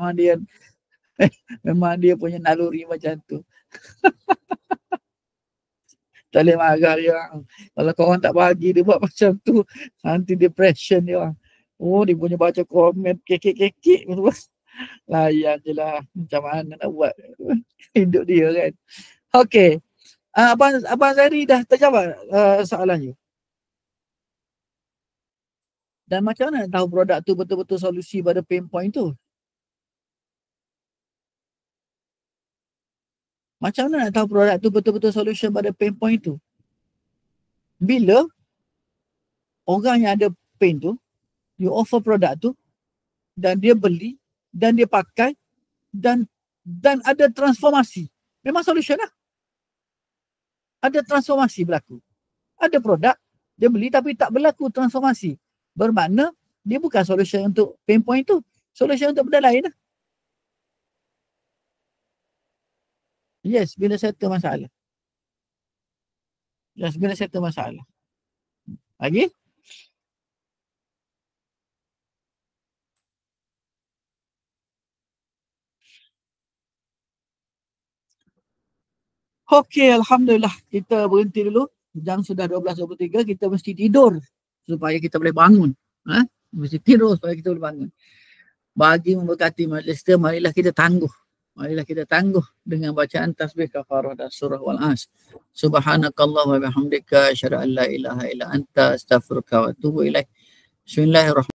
A: Memang dia punya naluri macam tu. Tak boleh marah dia orang. Kalau korang tak bagi dia buat macam tu, nanti depression dia orang. Oh, dia punya baca komen kekek-kekek. Layan je lah. Macam mana nak buat hidup dia kan. Okay. Abang Zahri dah terjawab soalan you. Dan macam mana nak tahu produk tu betul-betul solusi pada pain point tu? Macam mana nak tahu produk tu betul-betul solution pada pain point tu? Bila orang yang ada pain tu, you offer produk tu, dan dia beli, dan dia pakai, dan ada transformasi. Memang solution lah. Ada transformasi berlaku. Ada produk, dia beli tapi tak berlaku transformasi. Bermakna, dia bukan solution untuk pain point tu. Solution untuk benda lain lah. Yes, bila settle masalah. Lagi? Okey, Alhamdulillah. Kita berhenti dulu. Jam sudah 12.23. Kita mesti tidur supaya kita boleh bangun. Mesti tidur supaya kita boleh bangun. Bagi memberkati majlis kita, marilah kita tangguh. Dengan bacaan tasbih kafarah dan surah Wal-As. Subhanakallah wa bihamdika asyhadu an la ilaha illa anta astaghfiruka wa atubu ilaik. Bismillahirrahmanirrahim.